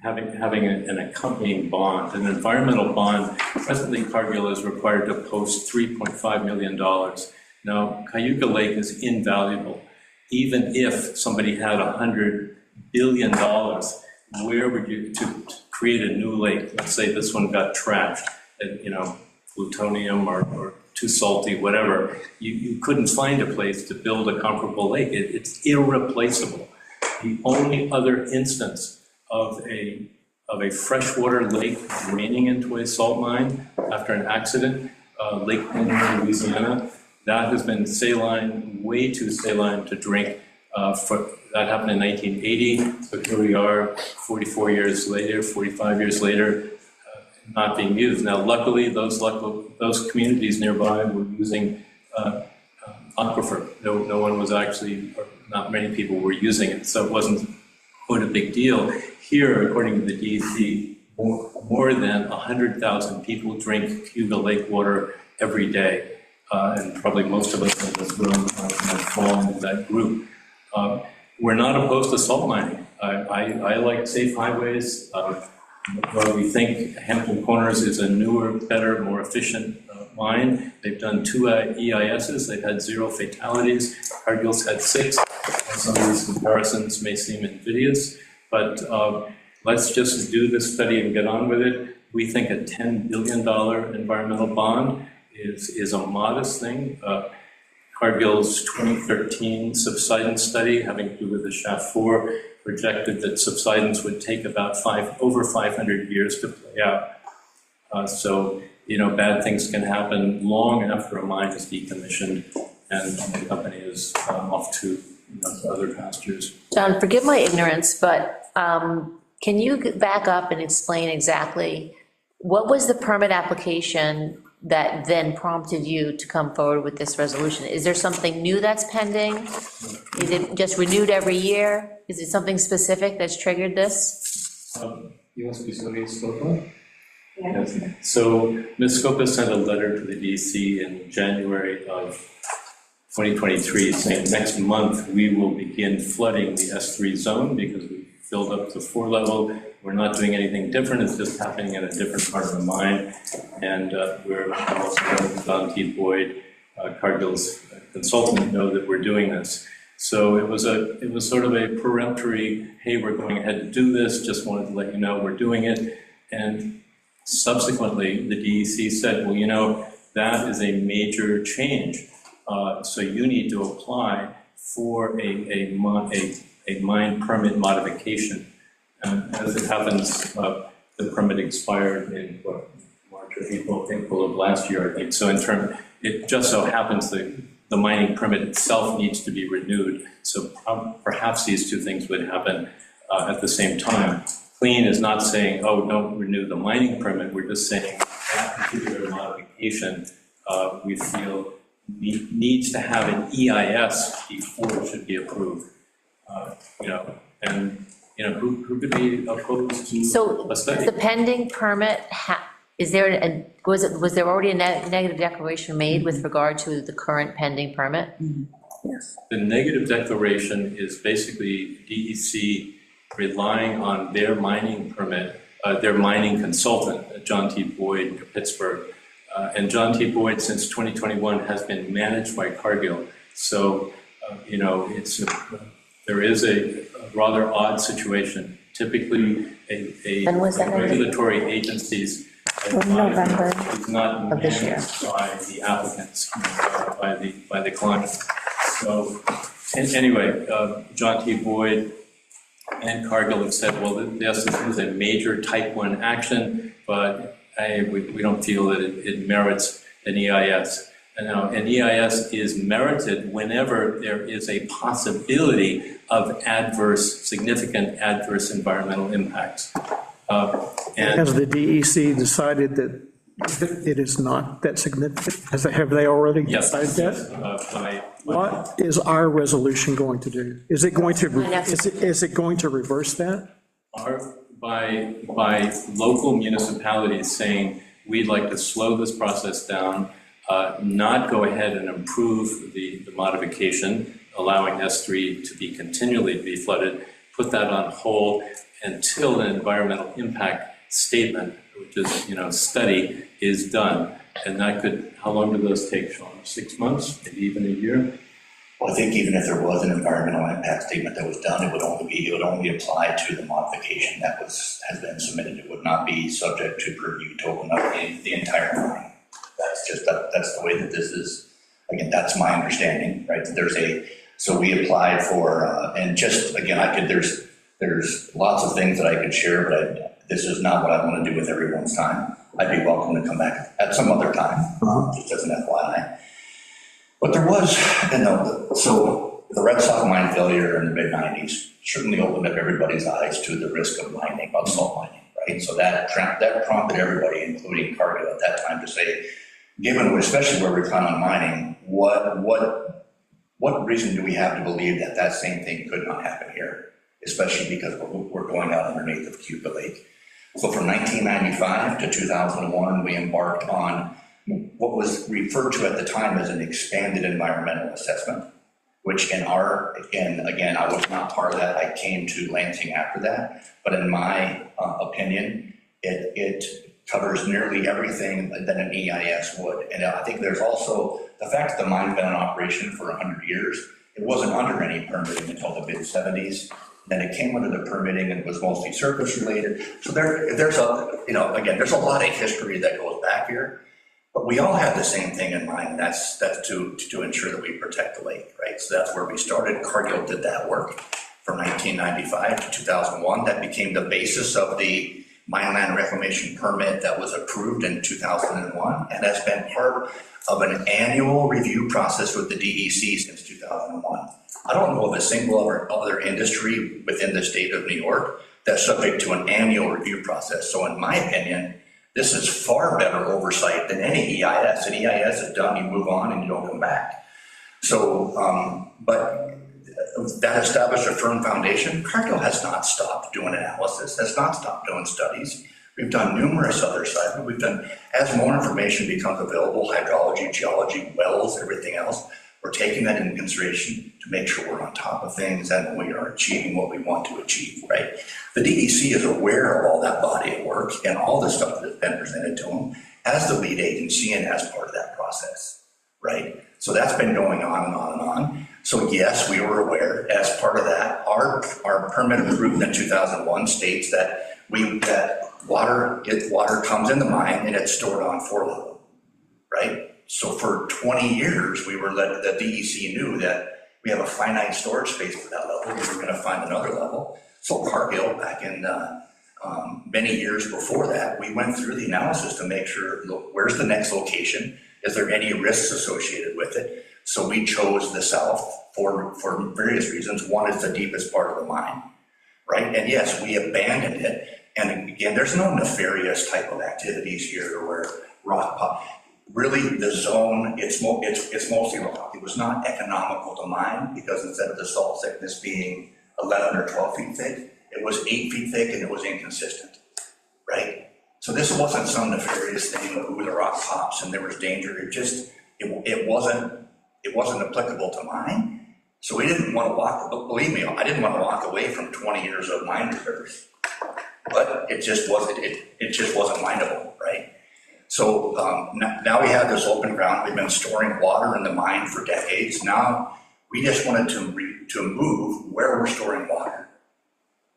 having an accompanying bond, an environmental bond. Presently, Cargill is required to post $3.5 million. Now, Cayuga Lake is invaluable. Even if somebody had $100 billion, where would you, to create a new lake, let's say this one got trashed, plutonium or too salty, whatever, you couldn't find a place to build a comparable lake. It's irreplaceable. The only other instance of a freshwater lake draining into a salt mine after an accident, Lake Penn, Louisiana, that has been saline, way too saline to drink. That happened in 1980, so here we are 44 years later, 45 years later, not being used. Now, luckily, those communities nearby were using aquifer. No one was actually, or not many people were using it, so it wasn't quite a big deal. Here, according to the DEC, more than 100,000 people drink Cayuga Lake water every day. And probably most of us in this room fall into that group. We're not opposed to salt mining. I like safe highways. Well, we think Hampton Corners is a newer, better, more efficient mine. They've done 2 EISs. They've had 0 fatalities. Cargill's had 6. Some of these comparisons may seem invidious, but let's just do this study and get on with it. We think a $10 billion environmental bond is a modest thing. Cargill's 2013 subsidence study, having to do with the Shaft 4, projected that subsidence would take about over 500 years to play out. So, bad things can happen long after a mine is decommissioned and the company is off to other pastures. John, forgive my ignorance, but can you back up and explain exactly what was the permit application that then prompted you to come forward with this resolution? Is there something new that's pending? Is it just renewed every year? Is it something specific that's triggered this? You want to speak to Ms. Scopa? Yes. So Ms. Scopa sent a letter to the DEC in January of 2023 saying next month we will begin flooding the S3 zone because we filled up the 4 level. We're not doing anything different. It's just happening in a different part of the mine. And we're also letting Don T. Boyd, Cargill's consultant, know that we're doing this. So it was sort of a peremptory, hey, we're going ahead to do this, just wanted to let you know we're doing it. And subsequently, the DEC said, well, you know, that is a major change. So you need to apply for a mine permit modification. And as it happens, the permit expired in March or April of last year, I think. So it just so happens that the mining permit itself needs to be renewed. So perhaps these two things would happen at the same time. Clean is not saying, oh, don't renew the mining permit. We're just saying that particular modification we feel needs to have an EIS before it should be approved. Who could be opposed to So a study? the pending permit, was there already a negative declaration made with regard to the current pending permit? Yes. The negative declaration is basically DEC relying on their mining permit, their mining consultant, John T. Boyd, Pittsburgh. And John T. Boyd, since 2021, has been managed by Cargill. So, there is a rather odd situation. Typically, And was that regulatory agencies November is not of this year by the applicants, by the client. So, anyway, John T. Boyd and Cargill have said, well, yes, this is a major type 1 action, but we don't feel that it merits an EIS. And now, an EIS is merited whenever there is a possibility of significant adverse environmental impacts. Has the DEC decided that it is not that significant? Have they already decided that? What is our resolution going to do? Is it going to reverse that? By local municipalities saying, we'd like to slow this process down, not go ahead and approve the modification, allowing S3 to be continually be flooded, put that on hold until an environmental impact statement, which is, study, is done. And that could, how long do those take, Sean? 6 months, maybe even a year? Well, I think even if there was an environmental impact statement that was done, it would only apply to the modification that has been submitted. It would not be subject to purview to open up the entire mine. That's the way that this is. Again, that's my understanding, right? So we applied for, and just again, there's lots of things that I could share, but this is not what I want to do with everyone's time. I'd be welcome to come back at some other time, just as an FYI. But there was, so the Red Sox mine failure in the mid-90s certainly opened up everybody's eyes to the risk of mining, of salt mining, right? So that prompted everybody, including Cargill at that time, to say, given, especially where we plan on mining, what reason do we have to believe that same thing could not happen here, especially because we're going out underneath of Cuba Lake. So from 1995 to 2001, we embarked on what was referred to at the time as an expanded environmental assessment, which again, I was not part of that. I came to Lansing after that, but in my opinion, it covers nearly everything that an EIS would. And I think there's also the fact that the mine's been in operation for 100 years. It wasn't under any permitting until the mid-70s. Then it came under the permitting and was mostly surface related. So there's a lot of history that goes back here. But we all have the same thing in mind, and that's to ensure that we protect the lake, right? So that's where we started. Cargill did that work from 1995 to 2001. That became the basis of the mine land reclamation permit that was approved in 2001, and that's been part of an annual review process with the DEC since 2001. I don't know of a single other industry within the state of New York that's subject to an annual review process. So in my opinion, This is far better oversight than any EIS. An EIS is done, you move on and you don't come back. So, but that established a firm foundation. Cargill has not stopped doing analysis, has not stopped doing studies. We've done numerous other sites. We've done, as more information becomes available, hydrology, geology, wells, everything else, we're taking that into consideration to make sure we're on top of things and we are achieving what we want to achieve, right? The DEC is aware of all that body of work and all the stuff that's been presented to them as the lead agency and as part of that process, right? So that's been going on and on and on. So yes, we were aware. As part of that, our permit approved in 2001 states that water comes in the mine and it's stored on 4 level, right? So for 20 years, the DEC knew that we have a finite storage space for that level. We were going to find another level. So Cargill, back in many years before that, we went through the analysis to make sure, look, where's the next location? Is there any risks associated with it? So we chose the south for various reasons. One is the deepest part of the mine, right? And yes, we abandoned it. And again, there's no nefarious type of activities here where rock pop. Really, the zone, it's mostly rock. It was not economical to mine because instead of the salt thickness being 11 or 12 feet thick, it was 8 feet thick and it was inconsistent, right? So this wasn't some nefarious thing of ooh, the rock pops and there was danger. It wasn't applicable to mine. So we didn't want to walk, believe me, I didn't want to walk away from 20 years of mine reserves, but it just wasn't mineable, right? So now we have this open ground. We've been storing water in the mine for decades. Now we just wanted to move where we're storing water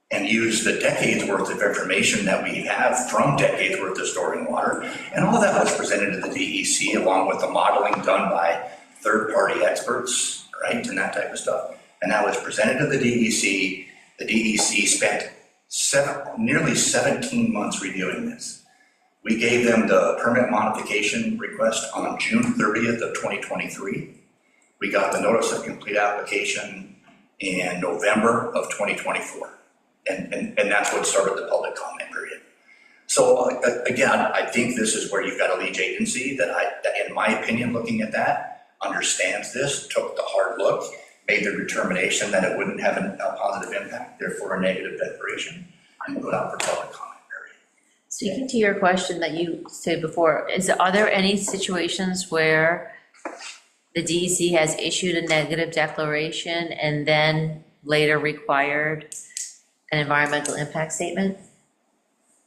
and use the decades worth of information that we have from decades worth of storing water. And all that was presented to the DEC along with the modeling done by third-party experts, right, and that type of stuff. And that was presented to the DEC. The DEC spent nearly 17 months reviewing this. We gave them the permit modification request on June 30th of 2023. We got the notice of complete application in November of 2024. And that's what started the public comment period. So again, I think this is where you've got a lead agency that in my opinion, looking at that, understands this, took the hard look, made the determination that it wouldn't have a positive impact, therefore a negative declaration, and put out for public comment. Speaking to your question that you said before, are there any situations where the DEC has issued a negative declaration and then later required an environmental impact statement? I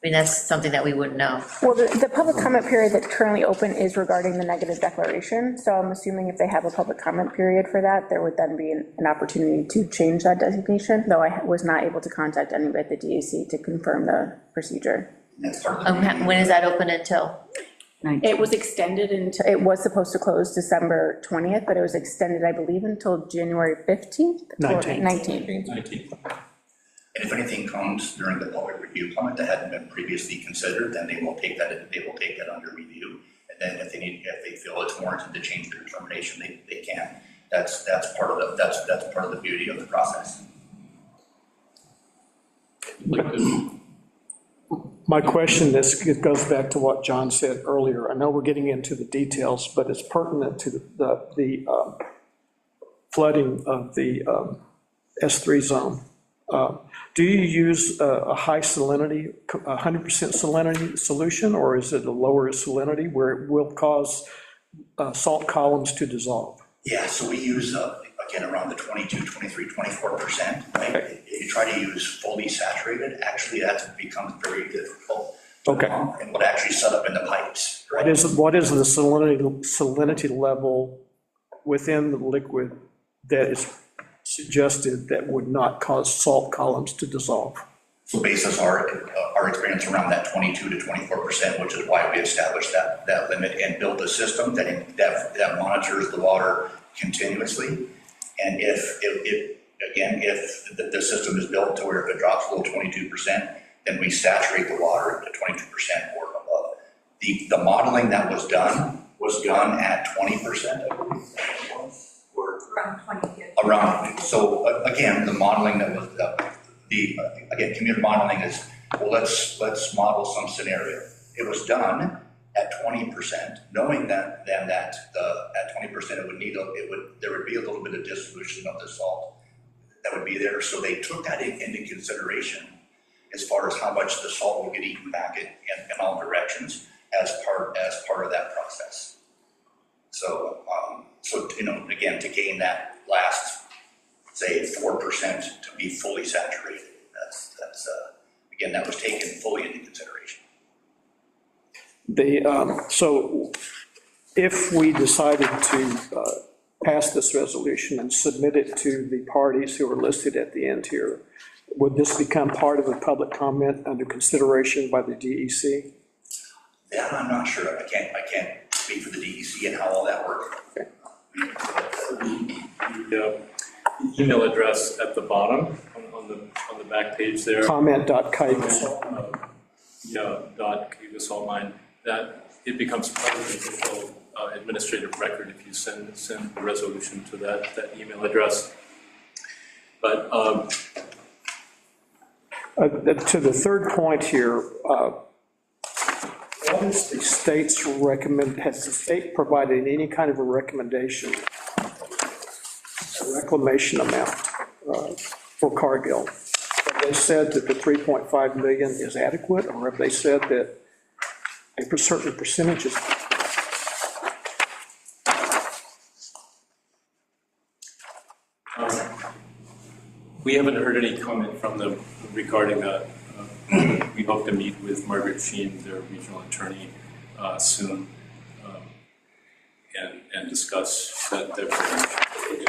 mean, that's something that we wouldn't know. Well, the public comment period that's currently open is regarding the negative declaration. So I'm assuming if they have a public comment period for that, there would then be an opportunity to change that designation, though I was not able to contact anybody at the DEC to confirm the procedure. When is that open until? It was extended until, it was supposed to close December 20th, but it was extended, I believe, until January 15th? 19th. And if anything comes during the public review comment that hadn't been previously considered, then they will take that under review. And then if they feel it's warranted to change their determination, they can. That's part of the beauty of the process. My question, it goes back to what John said earlier. I know we're getting into the details, but it's pertinent to the flooding of the S3 zone. Do you use a high salinity, 100% salinity solution, or is it a lower salinity where it will cause salt columns to dissolve? Yeah, so we use, again, around the 22, 23, 24%, right? Okay. If you try to use fully saturated, actually that becomes very difficult. Okay. And what actually set up in the pipes, right? What is the salinity level within the liquid that is suggested that would not cause salt columns to dissolve? So basis our experience around that 22 to 24%, which is why we established that limit and built a system that monitors the water continuously. And if the system is built to where if it drops below 22%, then we saturate the water to 22% or above. The modeling that was done at 20%, I believe. Or around 20. So again, the modeling that was again, computer modeling is, well, let's model some scenario. it was done at 20%, knowing that then that at 20% there would be a little bit of dissolution of the salt that would be there. So they took that into consideration as far as how much the salt will get eaten back in all directions as part of that process. So, again, to gain that last, say, 4% to be fully saturated, again, that was taken fully into consideration. So if we decided to pass this resolution and submit it to the parties who are listed at the end here, would this become part of a public comment under consideration by the DEC? That I'm not sure. I can't speak for the DEC and how all that works. Okay. The email address at the bottom on the back page there. Comment.kaigasalt. .kaigasalt that it becomes part of the official administrative record if you send the resolution to that email address. But to the third point here, what is the state's has the state provided any kind of a recommendation, a reclamation amount for Cargill? Have they said that the 3.5 million is adequate, or have they said that a certain percentage is? we haven't heard any comment from them regarding that. We hope to meet with Margaret Sheen, their regional attorney, soon, and discuss that.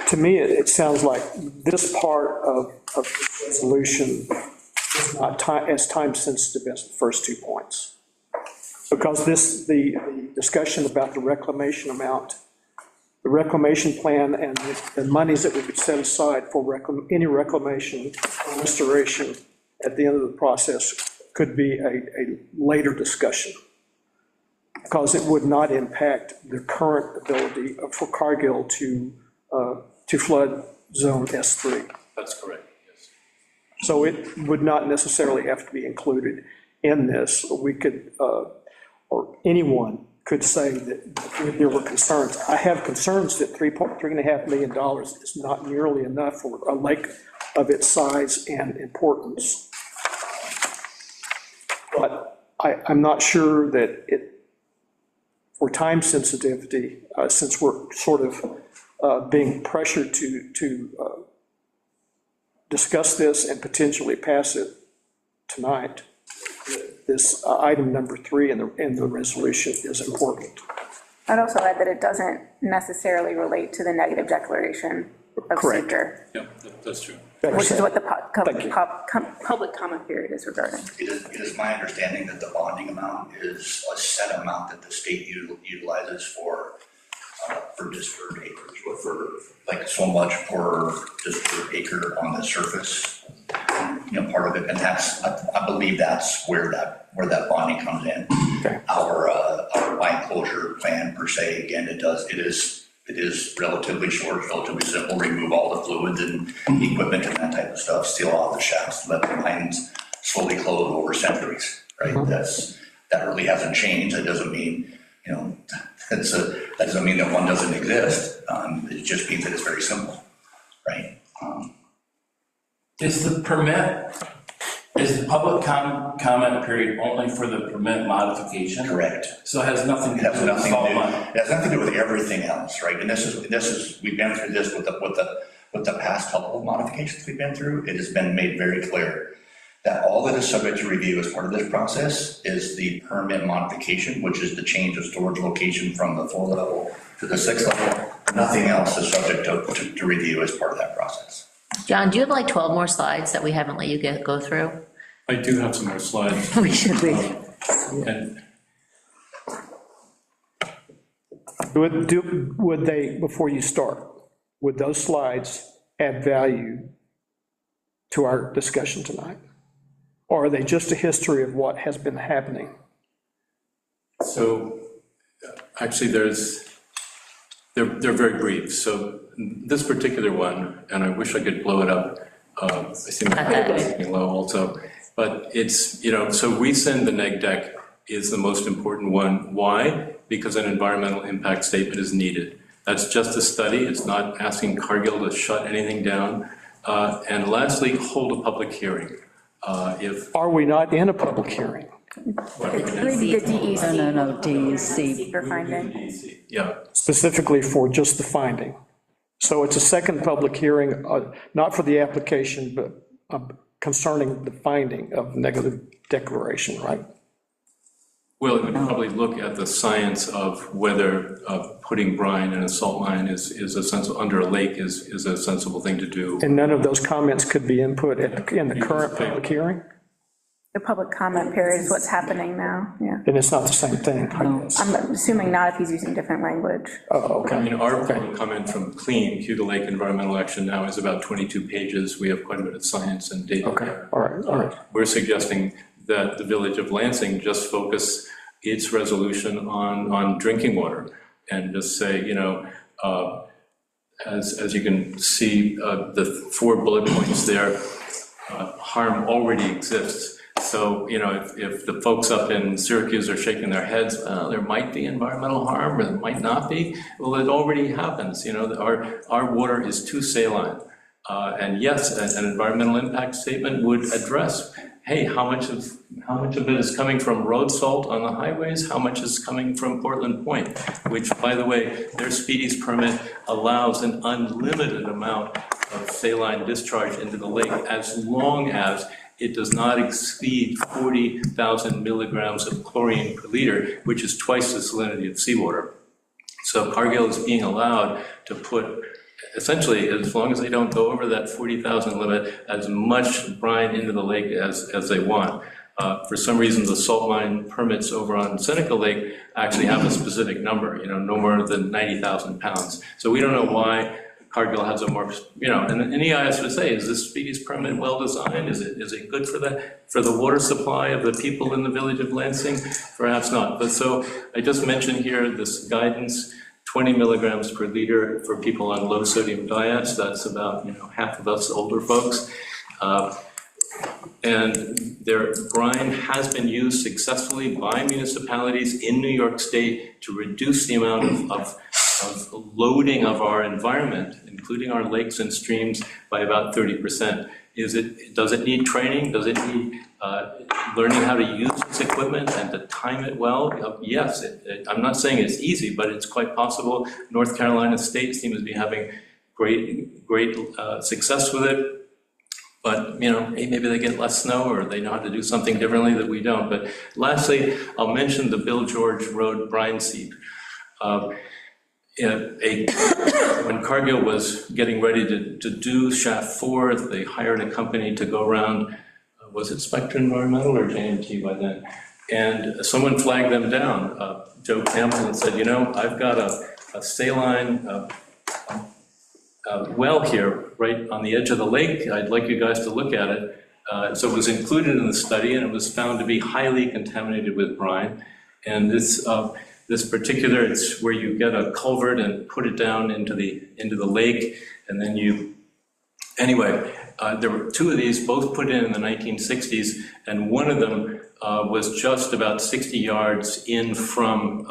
To me, it sounds like this part of the resolution is not as time sensitive as the first 2 points. Because the discussion about the reclamation amount, the reclamation plan, and the monies that we could set aside for any reclamation or restoration at the end of the process could be a later discussion. Because it would not impact the current ability for Cargill to flood zone S3. That's correct, yes. So it would not necessarily have to be included in this. We could, or anyone could say that there were concerns. I have concerns that $3.5 million is not nearly enough for a lake of its size and importance. But I'm not sure that for time sensitivity, since we're sort of being pressured to discuss this and potentially pass it tonight, this item number 3 in the resolution is important. I'd also add that it doesn't necessarily relate to the negative declaration of Correct. seeker. Yeah, that's true. Which is what the Thank you. public comment period is regarding. It is my understanding that the bonding amount is a set amount that the state utilizes for disturbed acreage, for like so much per disturbed acre on the surface, part of it, and that's, I believe that's where that bonding comes in. Okay. Our line closure plan per se, again, it is relatively short, relatively simple, remove all the fluids and equipment and that type of stuff, seal off the shafts, let the lines slowly close over centuries, right? That really hasn't changed. That doesn't mean, that doesn't mean that one doesn't exist. It just means that it's very simple, right? Is the public comment period only for the permit modification? Correct. So it has nothing to do with salt mine? It has nothing to do with everything else, right? And this is we've been through this with the past couple of modifications we've been through. It has been made very clear that all that is subject to review as part of this process is the permit modification, which is the change of storage location from the 4 level to the 6 level. Nothing else is subject to review as part of that process. John, do you have like 12 more slides that we haven't let you go through? I do have some more slides. We should be. And Would they, before you start, would those slides add value to our discussion tonight? Or are they just a history of what has been happening? so, actually, they're very brief. So this particular one, and I wish I could blow it up. I see my hand is low also, but it's, so we send the neg deck is the most important one. Why? Because an environmental impact statement is needed. That's just a study. It's not asking Cargill to shut anything down. And lastly, hold a public hearing. Are we not in a public hearing? Maybe the DEC. No, DEC. For finding. Yeah. Specifically for just the finding. So it's a second public hearing, not for the application, but concerning the finding of negative declaration, right? Well, it would probably look at the science of whether putting brine in a salt mine is a sensible, under a lake is a sensible thing to do. And none of those comments could be input in the current public hearing? The public comment period is what's happening now, yeah. Then it's not the same thing, I guess. I'm assuming not if he's using different language. Oh, okay. I mean, our public comment from CLEAN, Cuda Lake Environmental Action now, is about 22 pages. We have quite a bit of science and data there. All right. We're suggesting that the Village of Lansing just focus its resolution on drinking water and just say, you know, as you can see, the 4 bullet points there, harm already exists. So, you know, if the folks up in Syracuse are shaking their heads, there might be environmental harm or there might not be. Well, it already happens. You know, our water is too saline. And yes, an environmental impact statement would address, hey, how much of it is coming from road salt on the highways? How much is coming from Portland Point? Which, by the way, their Speedies permit allows an unlimited amount of saline discharge into the lake as long as it does not exceed 40,000 milligrams of chlorine per liter, which is twice the salinity of seawater. So Cargill is being allowed to put, essentially, as long as they don't go over that 40,000 limit, as much brine into the lake as they want. For some reason, the salt mine permits over on Seneca Lake actually have a specific number, you know, no more than 90,000 pounds. So we don't know why Cargill has a more, you know, and the EIS would say, is this Speedies permit well designed? Is it good for the water supply of the people in the Village of Lansing? Perhaps not. But so I just mentioned here this guidance, 20 milligrams per liter for people on low sodium diets. That's about, you know, half of us older folks. And their brine has been used successfully by municipalities in New York State to reduce the amount of loading of our environment, including our lakes and streams, by about 30%. Does it need training? Does it need learning how to use this equipment and to time it well? Yes, I'm not saying it's easy, but it's quite possible. North Carolina State seems to be having great success with it. But, you know, maybe they get less snow or they know how to do something differently that we don't. But lastly, I'll mention the Bill George Road brine seep. When Cargill was getting ready to do Shaft 4, they hired a company to go around, was it Spectra Environmental or J&T by then? And someone flagged them down, Joe Campbell, and said, you know, I've got a saline well here right on the edge of the lake. I'd like you guys to look at it. So it was included in the study, and it was found to be highly contaminated with brine. And this particular, it's where you get a culvert and put it down into the lake, and then anyway, there were 2 of these, both put in the 1960s, and one of them was just about 60 yards in from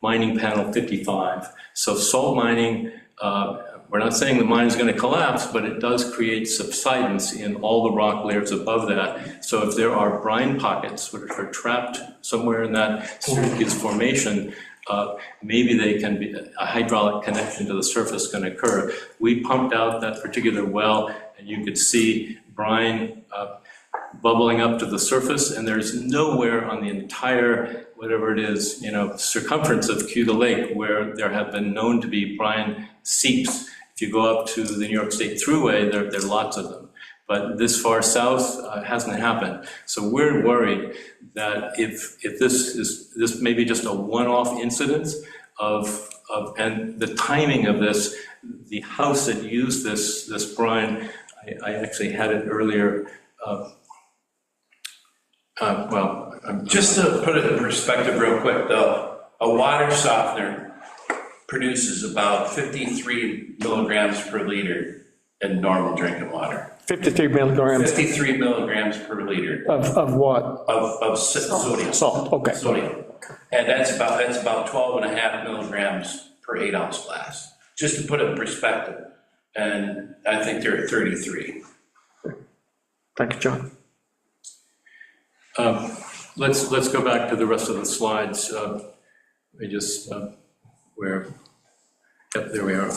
mining panel 55. So salt mining, we're not saying the mine is going to collapse, but it does create subsidence in all the rock layers above that. So if there are brine pockets which are trapped somewhere in that Syracuse formation, maybe they can be, a hydraulic connection to the surface can occur. We pumped out that particular well, and you could see brine bubbling up to the surface, and there's nowhere on the entire, whatever it is, you know, circumference of Cuda Lake where there have been known to be brine seeps. If you go up to the New York State Thruway, there are lots of them. But this far south hasn't happened. So we're worried that if this may be just a one-off incident and the timing of this, the house that used this brine, I actually had it earlier. Just to put it in perspective real quick, though, a water softener produces about 53 milligrams per liter in normal drinking water. 53 milligrams 53 milligrams per liter of what? of sodium. Salt, okay. Sodium. And that's about 12.5 milligrams per 8-ounce glass, just to put it in perspective. And I think they're at 33. Thank you, John. Let's go back to the rest of the slides. We just, where, yep, there we are.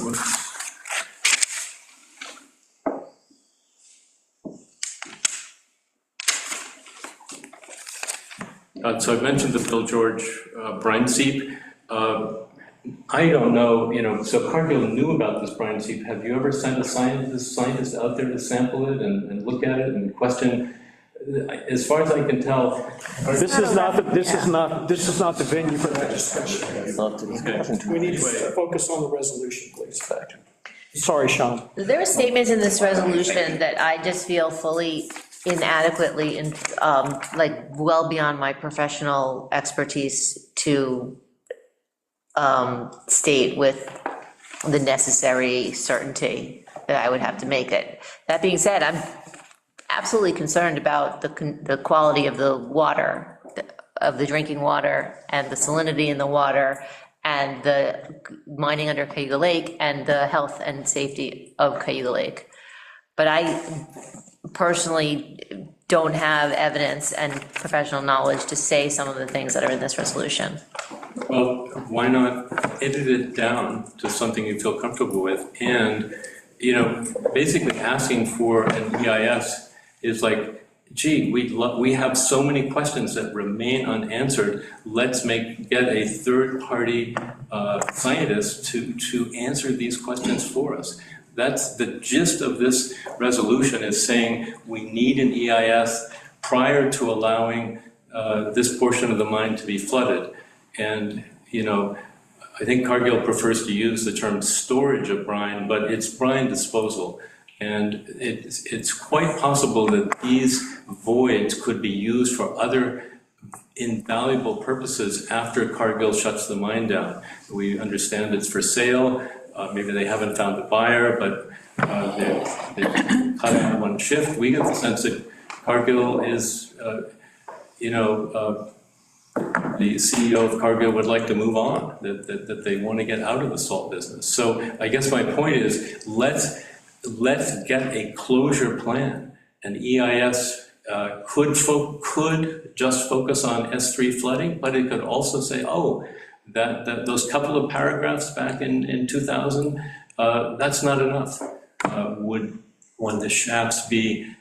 So I mentioned the Bill George brine seep. I don't know, so Cargill knew about this brine seep. Have you ever sent a scientist out there to sample it and look at it and question? As far as I can tell, This is not the venue for that discussion. We need to focus on the resolution, please. Sorry, Sean. There are statements in this resolution that I just feel fully inadequately, well beyond my professional expertise to state with the necessary certainty that I would have to make it. That being said, I'm absolutely concerned about the quality of the water, of the drinking water, and the salinity in the water, and the mining under Cayuga Lake, and the health and safety of Cayuga Lake. But I personally don't have evidence and professional knowledge to say some of the things that are in this resolution. well, why not edit it down to something you feel comfortable with? And, basically asking for an EIS is like, gee, we have so many questions that remain unanswered. Let's get a third-party scientist to answer these questions for us. That's the gist of this resolution, is saying we need an EIS prior to allowing this portion of the mine to be flooded. And, I think Cargill prefers to use the term storage of brine, but it's brine disposal. And it's quite possible that these voids could be used for other invaluable purposes after Cargill shuts the mine down. We understand it's for sale. Maybe they haven't found a buyer, but they cut out one shift. We get the sense that Cargill is, the CEO of Cargill would like to move on, that they want to get out of the salt business. So I guess my point is, let's get a closure plan. An EIS could just focus on S3 flooding, but it could also say, that those couple of paragraphs back in 2000, that's not enough. Would the shafts be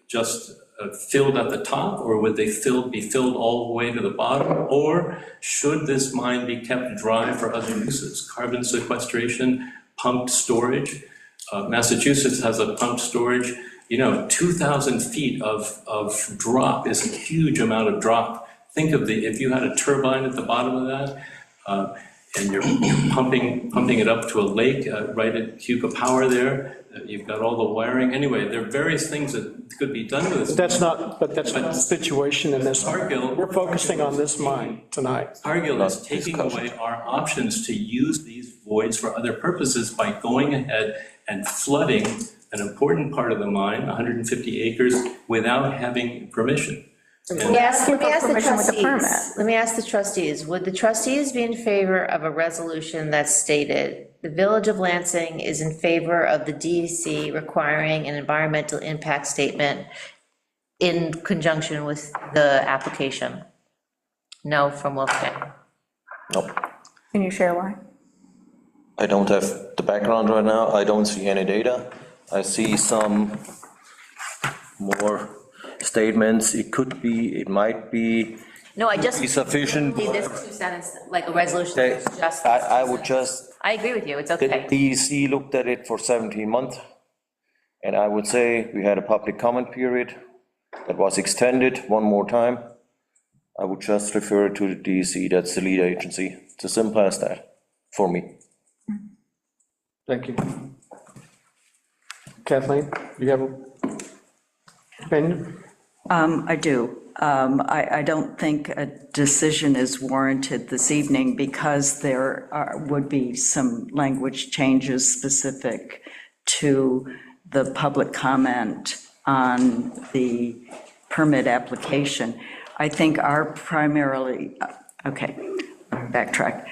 just filled at the top, or would they be filled all the way to the bottom? Or should this mine be kept dry for other uses? Carbon sequestration, pumped storage. Massachusetts has a pumped storage. 2,000 feet of drop is a huge amount of drop. Think of if you had a turbine at the bottom of that, and you're pumping it up to a lake right at Cayuga Power there. You've got all the wiring. Anyway, there are various things that could be done with this. That's not the situation in this. Cargill, we're focusing on this mine tonight. Cargill is taking away our options to use these voids for other purposes by going ahead and flooding an important part of the mine, 150 acres, without having permission. Let me ask the trustees, would the trustees be in favor of a resolution that stated the Village of Lansing is in favor of the DEC requiring an environmental impact statement in conjunction with the application? No from Wolfgang. Nope. Can you share why? I don't have the background right now. I don't see any data. I see some more statements. It could be, it might be. No, I just be sufficient. need this 2-sentence, like a resolution. Okay, Just. I would just. I agree with you, it's The okay. DEC looked at it for 17 months, and I would say we had a public comment period that was extended one more time. I would just refer to the DEC, that's the lead agency. It's as simple as that, for me. Thank you. Kathleen, do you have an opinion? I do. I don't think a decision is warranted this evening because there would be some language changes specific to the public comment on the permit application. I think our primarily, okay, backtrack.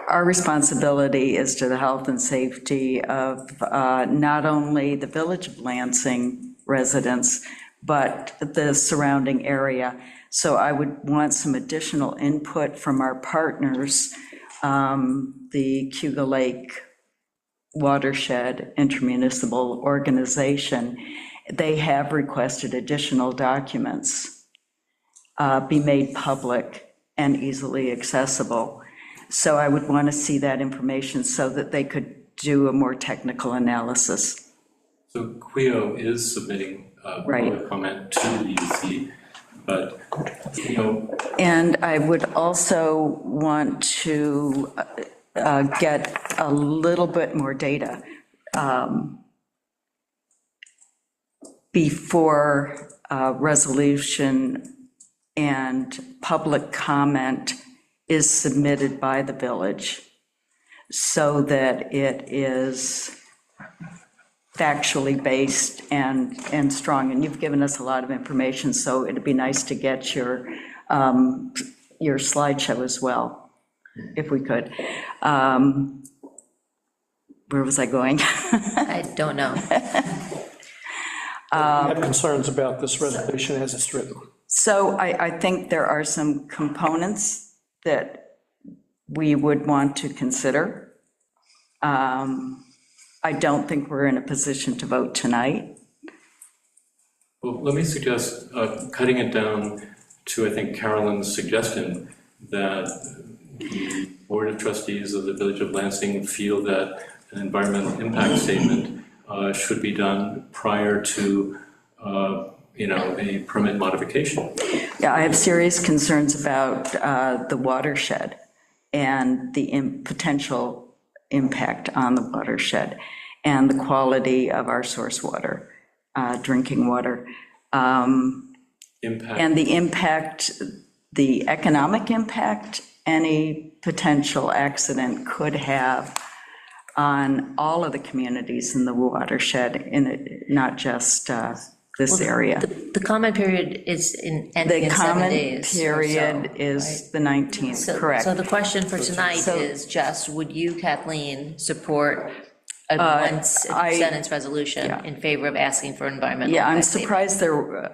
Our responsibility is to the health and safety of not only the Village of Lansing residents, but the surrounding area. So I would want some additional input from our partners, the Cuba Lake Watershed Intermunicipal Organization. They have requested additional documents be made public and easily accessible. So I would want to see that information so that they could do a more technical analysis. So Quio is submitting public comment to the EC, but, you know. And I would also want to get a little bit more data before resolution and public comment is submitted by the village, so that it is factually based and strong. And you've given us a lot of information, so it'd be nice to get your slideshow as well, if we could. Where was I going? I don't know. I have concerns about this resolution as it's written. So I think there are some components that we would want to consider. I don't think we're in a position to vote tonight. Well, let me suggest cutting it down to, I think, Carolyn's suggestion that the Board of Trustees of the Village of Lansing feel that an environmental impact statement should be done prior to, a permit modification. Yeah, I have serious concerns about the watershed and the potential impact on the watershed and the quality of our source water, drinking water. Impact. And the impact, the economic impact any potential accident could have on all of the communities in the watershed, in it, not just this area. The comment period is ending in 7 days. The comment period is the 19th, correct. So the question for tonight is just, would you, Kathleen, support a one-sentence resolution in favor of asking for environmental impact? Yeah, I'm surprised there,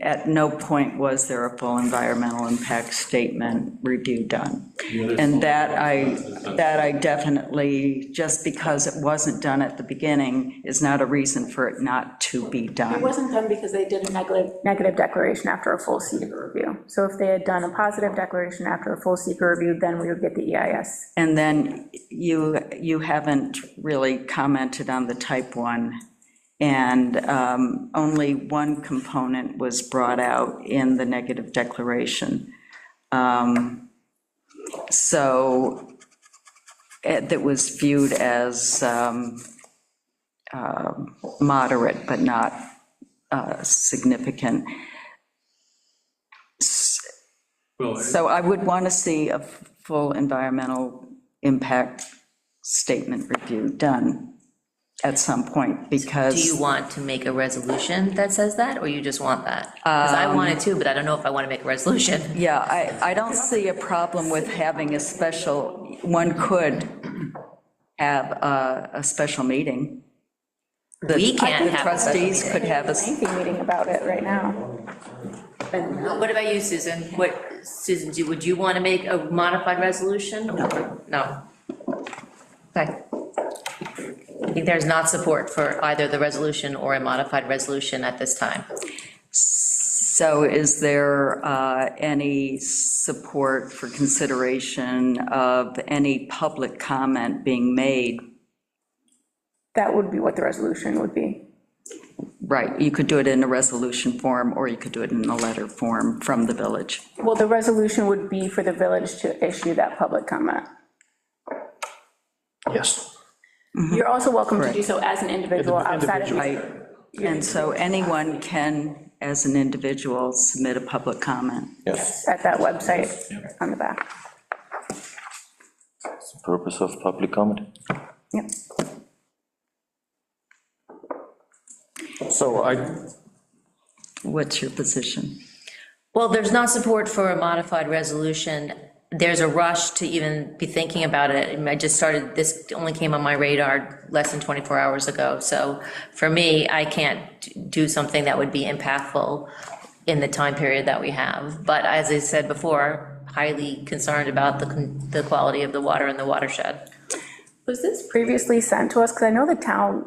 at no point was there a full environmental impact statement review done. And that I definitely, just because it wasn't done at the beginning, is not a reason for it not to be done. It wasn't done because they did a negative declaration after a full seeker review. So if they had done a positive declaration after a full seeker review, then we would get the EIS. And then you haven't really commented on the type 1, and only one component was brought out in the negative declaration. So that was viewed as moderate, but not significant. So I would want to see a full environmental impact statement review done at some point, because. Do you want to make a resolution that says that, or you just want that? Because I want it too, but I don't know if I want to make a resolution. Yeah, I don't see a problem with having a special, one could have a special meeting. We can't The have a special trustees could have a. Lengthy meeting about it right now. What about you, Susan? Susan, would you want to make a modified resolution? No. Okay. I think there's not support for either the resolution or a modified resolution at this time. So is there any support for consideration of any public comment being made? That would be what the resolution would be. Right, you could do it in a resolution form, or you could do it in a letter form from the village. Well, the resolution would be for the village to issue that public comment. Yes. You're also welcome to do so as an individual outside of. Right, and so anyone can, as an individual, submit a public comment. Yes, at that website on the back. That's the purpose of public comment. Yep. So What's your position? Well, there's not support for a modified resolution. There's a rush to even be thinking about it. I just started, this only came on my radar less than 24 hours ago. So for me, I can't do something that would be impactful in the time period that we have. But as I said before, highly concerned about the quality of the water in the watershed. Was this previously sent to us? Because I know the town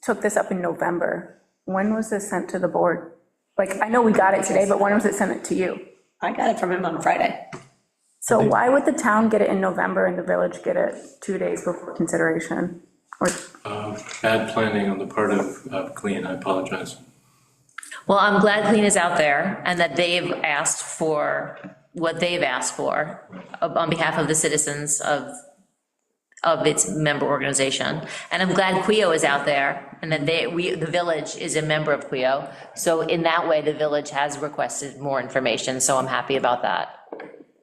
took this up in November. When was this sent to the board? Like, I know we got it today, but when was it sent to you? I got it from him on Friday. So why would the town get it in November and the village get it 2 days before consideration? Or Bad planning on the part of Clean, I apologize. Well, I'm glad Clean is out there and that they've asked for what they've asked for on behalf of the citizens of its member organization. And I'm glad Quio is out there and that the village is a member of Quio. So in that way, the village has requested more information, so I'm happy about that.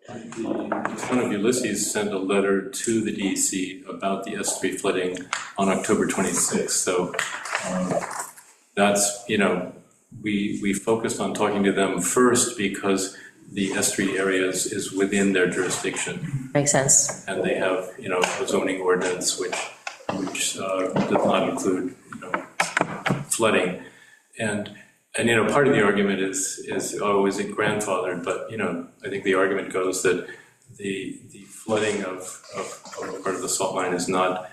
The town of Ulysses sent a letter to the DEC about the S3 flooding on October 26th. So that's, we focused on talking to them first because the S3 areas is within their jurisdiction. Makes sense. And they have, a zoning ordinance which does not include, flooding. And part of the argument is is it grandfathered? But, I think the argument goes that the flooding of part of the salt mine is not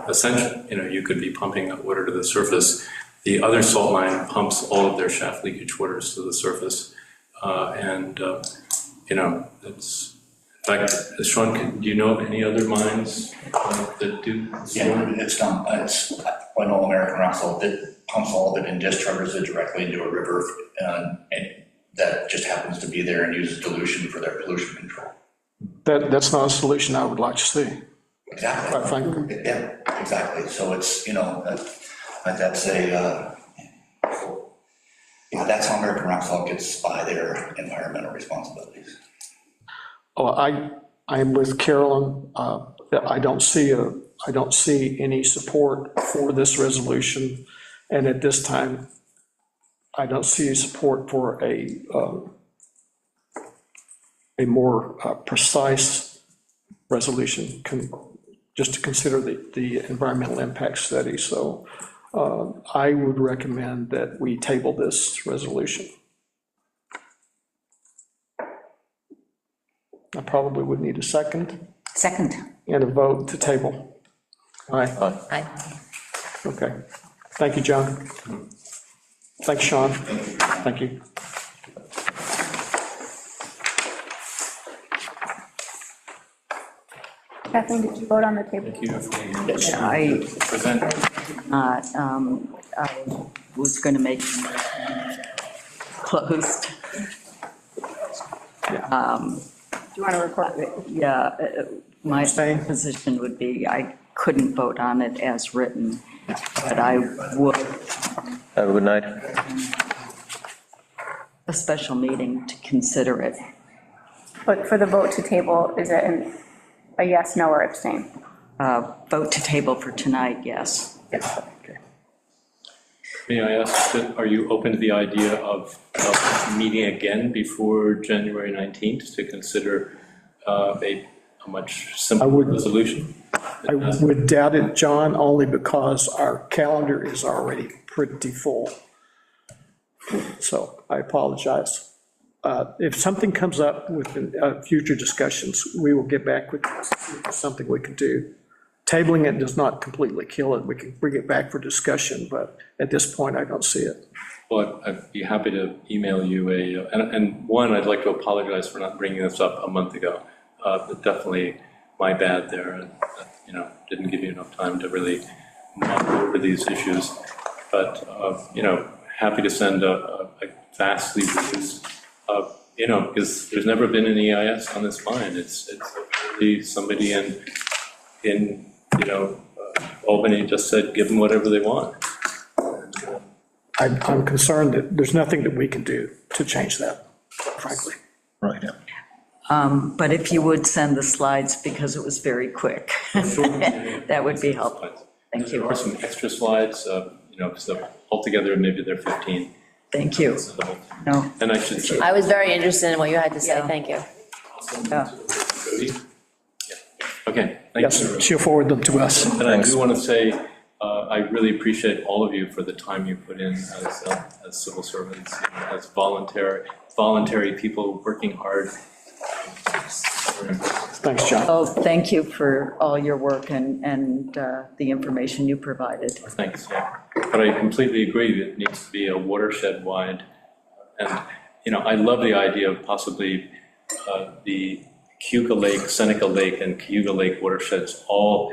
essential. You could be pumping water to the surface. The other salt mine pumps all of their shaft leakage waters to the surface. It's, in fact, Sean, do you know of any other mines that do? Yeah, it's one All American Rock Salt that pumps all of it and discharges it directly into a river, and that just happens to be there and uses dilution for their pollution control. That's not a solution I would like to see. Exactly. Quite frankly. Yeah, exactly. So it's, that's that's how American Rock Salt gets by their environmental responsibilities. Oh, I'm with Carolyn. I don't see any support for this resolution. And at this time, I don't see support for a more precise resolution, just to consider the environmental impact study. So I would recommend that we table this resolution. I probably would need a second. Second. And a vote to table. Aye. Aye. Okay. Thank you, John. Thanks, Sean. Thank you. Kathleen, did you vote on the table? Thank you for I presenting. I was going to make closed. Do you want to record it? Yeah, my position would be I couldn't vote on it as written, but I would. Have a good night. A special meeting to consider it. But for the vote to table, is it a yes, no, or abstain? Vote to table for tonight, yes. Yes. May I ask, are you open to the idea of meeting again before January 19th to consider a much simpler resolution? I would doubt it, John, only because our calendar is already pretty full. So I apologize. If something comes up with future discussions, we will get back with something we can do. Tabling it does not completely kill it. We can bring it back for discussion, but at this point, I don't see it. Well, I'd be happy to email you and one, I'd like to apologize for not bringing this up a month ago. But definitely my bad there, and didn't give you enough time to really mull over these issues. But happy to send a vastly reduced, because there's never been an EIS on this line. It's really somebody in Albany just said, give them whatever they want. I'm concerned that there's nothing that we can do to change that, frankly. Right, yeah. But if you would send the slides, because it was very quick, that would be helpful. Thank you. There are some extra slides, because altogether, maybe they're 15. Thank you. So, No, and I should say. I was very interested in what you had to say, Yeah. thank you. yeah. Okay, thank you. Yes, she'll forward them to us. And I do want to say, I really appreciate all of you for the time you put in as civil servants, as voluntary people working hard. Thanks, John. Oh, thank you for all your work and the information you provided. Thanks, yeah. But I completely agree that it needs to be a watershed wide. And, I love the idea of possibly the Cayuga Lake, Seneca Lake, and Cayuga Lake watersheds all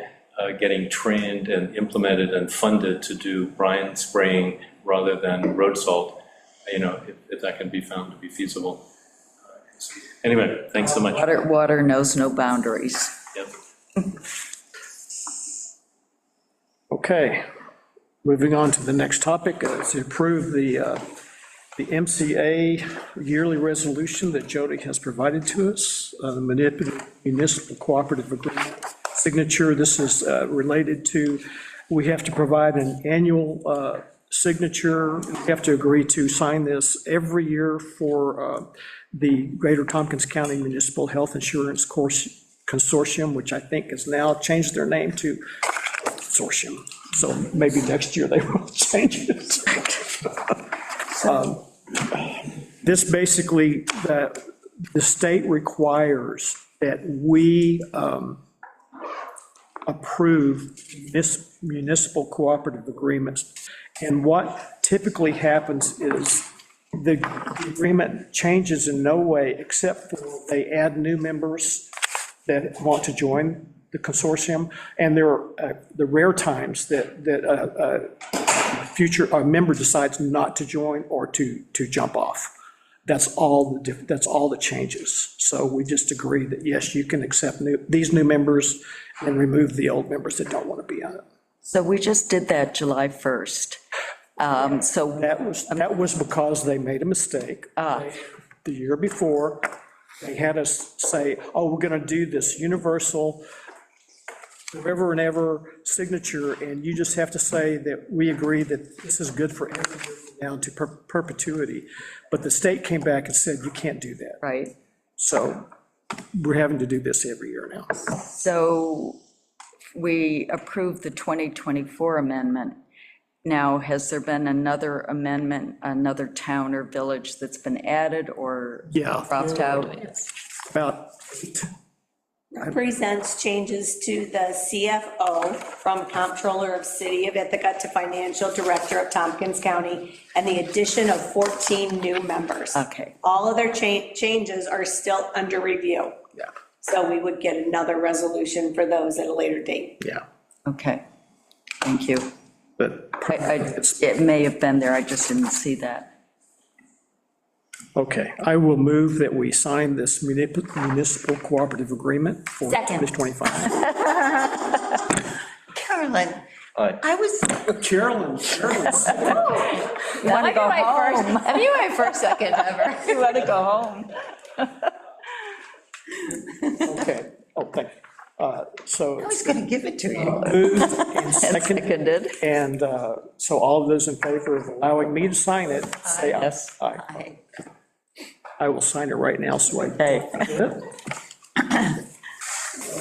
getting trained and implemented and funded to do brine spraying rather than road salt, if that can be found to be feasible. Anyway, thanks so much. Water knows no boundaries. Yep. Okay, moving on to the next topic, to approve the MCA yearly resolution that Jody has provided to us, the municipal cooperative agreement signature. This is related to, we have to provide an annual signature. We have to agree to sign this every year for the Greater Tompkins County Municipal Health Insurance Consortium, which I think has now changed their name to Consortium. So maybe next year they will change it. This basically, the state requires that we approve this municipal cooperative agreements. And what typically happens is the agreement changes in no way except for they add new members that want to join the consortium. And there are the rare times that a member decides not to join or to jump off. That's all the changes. So we just agree that, yes, you can accept these new members and remove the old members that don't want to be on it. So we just did that July 1st. So that was because they made a mistake. The year before, they had us say, oh, we're going to do this universal forever and ever signature, and you just have to say that we agree that this is good for everyone down to perpetuity. But the state came back and said, you can't do that. Right. So we're having to do this every year now. So we approved the 2024 amendment. Now, has there been another amendment, another town or village that's been added or dropped out? About 8. Represents changes to the CFO from Comptroller of City of Ithaca to Financial Director of Tompkins County, and the addition of 14 new members. Okay. All other changes are still under review. Yeah. So we would get another resolution for those at a later date. Yeah. Okay, thank you. But It may have been there, I just didn't see that. okay, I will move that we sign this municipal cooperative agreement for Second. 2025. Carolyn, Aye. I was, Carolyn. You want to go home? That'd be my first second ever. You want to go home? Okay, oh, thank you. So I was going to give it to you. moved and Seconded. and so all of those in favor of allowing me to sign it, say aye. Yes. Aye. I will sign it right now, so I. Okay.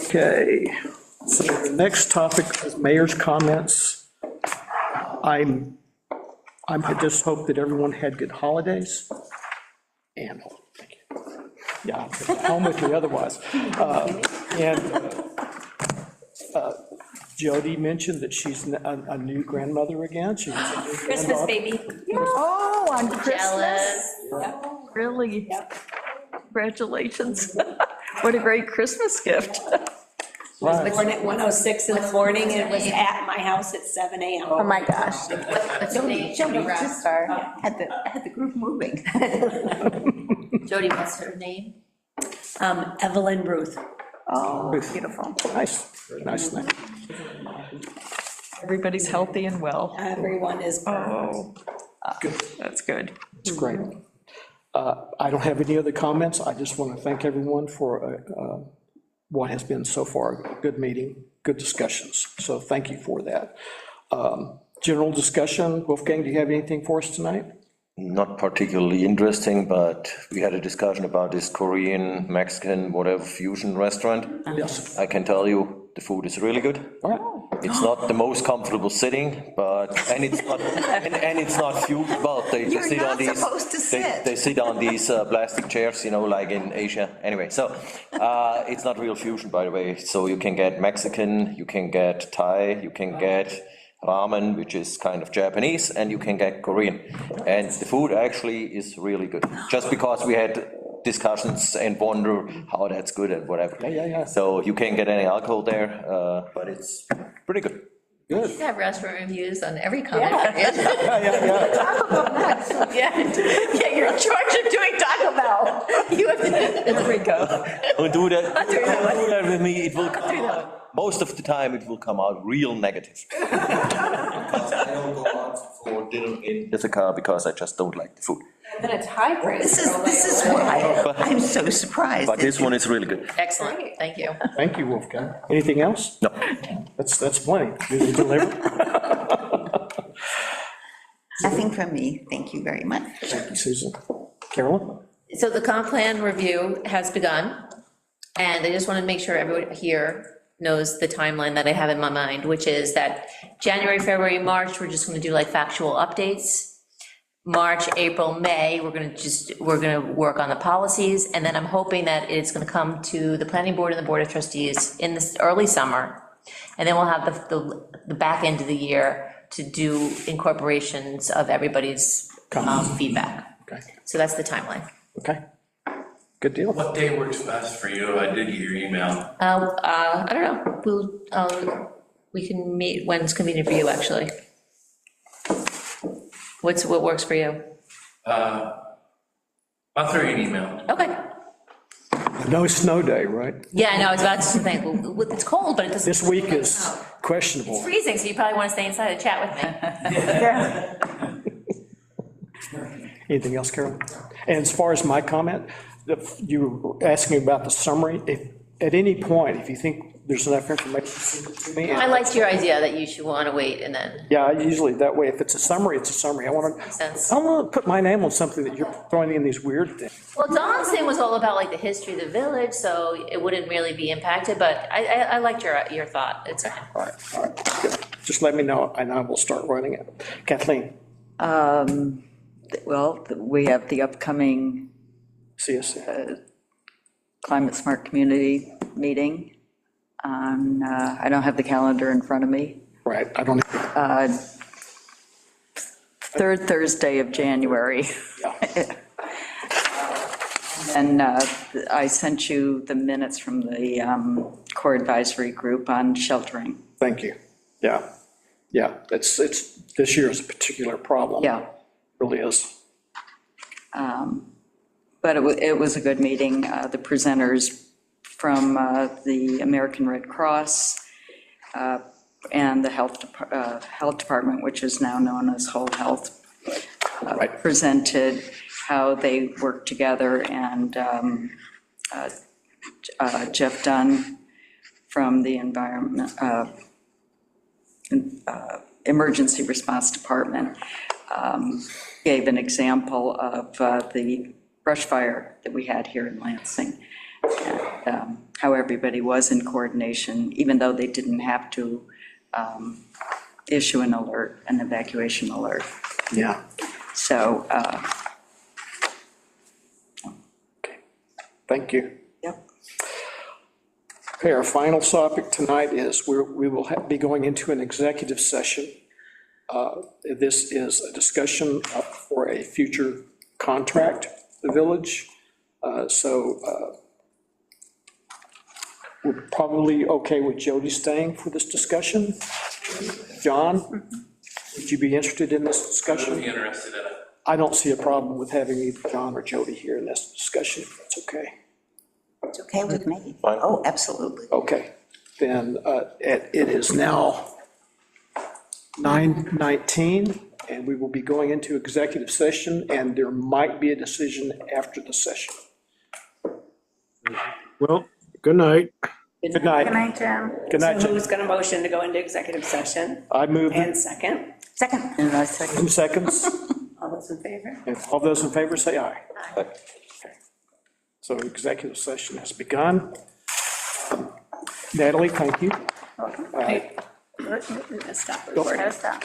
Okay, so the next topic is mayor's comments. I just hope that everyone had good holidays. And, thank you. Yeah, home with me otherwise. Jody mentioned that she's a new grandmother again. She's a new Christmas granddaughter. baby. Oh, on Christmas? Jealous. Yep. Really? Yep. Congratulations. What a great Christmas gift. Right. Born at 1:06 in the morning, and it was at my house at 7 a.m. Oh, my gosh. Jody just had the group moving. Jody, what's her name? Evelyn Ruth. Oh, beautiful. Nice, very nice name. Everybody's healthy and well. Everyone is. Oh, that's good. It's great. I don't have any other comments. I just want to thank everyone for what has been so far a good meeting, good discussions. So thank you for that. General discussion. Wolfgang, do you have anything for us tonight? Not particularly interesting, but we had a discussion about this Korean, Mexican, whatever fusion restaurant. Yes. I can tell you, the food is really good. All right. It's not the most comfortable sitting, and it's not, and it's not fusion, well, they You're sit on not these. supposed to sit. They sit on these plastic chairs, you know, like in Asia. Anyway, so it's not real fusion, by the way. So you can get Mexican, you can get Thai, you can get ramen, which is kind of Japanese, and you can get Korean. And the food actually is really good, just because we had discussions and wonder how that's good and whatever. Yeah. So you can't get any alcohol there, but it's pretty good. You have restaurant reviews on every comment. Yeah, you're in charge of doing Taco Bell. You have to, there we go. Don't do that. Not doing that one. Don't do that with me. It will, Not doing that one. most of the time, it will come out real negative. Because I don't go out for dinner in Ithaca because I just don't like the food. Then it's hybrid. This is why I'm so surprised. But this one is really good. Excellent, thank you. Thank you, Wolfgang. Anything else? No. That's plenty. You deliver. Nothing from me, thank you very much. Thank you, Susan. Carolyn? So the comp plan review has begun, and I just want to make sure everyone here knows the timeline that I have in my mind, which is that January, February, March, we're just going to do like factual updates. March, April, May, we're gonna work on the policies, and then I'm hoping that it's gonna come to the planning board and the board of trustees in this early summer. And then we'll have the back end of the year to do incorporations of everybody's feedback. Okay. So that's the timeline. Okay. Good deal. What day works best for you? I did get your email. I don't know, we can meet when it's convenient for you, actually. What works for you? I'll throw you an email. Okay. No snow day, right? Yeah, I know, I was about to think, well, it's cold, but it doesn't. This week is questionable. It's freezing, so you probably want to stay inside and chat with me. Anything else, Carolyn? And as far as my comment, you were asking about the summary. If at any point, if you think there's enough information, send it to me. I liked your idea that you should want to wait and then. Yeah, I usually that way. If it's a summary, it's a summary. I want Makes sense. to put my name on something that you're throwing in these weird things. Well, Don's thing was all about like the history of the village, so it wouldn't really be impacted, but I liked your thought. It's fine. All right, good. Just let me know, and I will start running it. Kathleen? Well, we have the upcoming CSC. Climate Smart Community meeting on, I don't have the calendar in front of me, Right, I don't, third Thursday of January. And I sent you the minutes from the core advisory group on sheltering. thank you. Yeah, it's, this year is a particular problem. Yeah. Really is. But it was a good meeting. The presenters from the American Red Cross and the Health Department, which is now known as Whole Health, Right. presented how they work together, and Jeff Dunn from the Emergency Response Department gave an example of the brush fire that we had here in Lansing, and how everybody was in coordination, even though they didn't have to issue an alert, an evacuation alert. Yeah. So, Okay, thank you. yep. Okay, our final topic tonight is we will be going into an executive session. This is a discussion for a future contract, the village. We're probably okay with Jody staying for this discussion. John, would you be interested in this I would discussion? be interested in it. I don't see a problem with having either John or Jody here in this discussion, if that's okay. It's okay with me. Oh, absolutely. Okay, then it is now 9:19, and we will be going into executive session, and there might be a decision after the session. Well, good night. Good Good night. night, Jim. Good night, So Jim. who's going to motion to go into executive session? I move, And second? Second. And I second. 2 seconds. All those in favor? And all those in favor say aye. Okay. So executive session has begun. Natalie, thank you. Stop. Go Stop.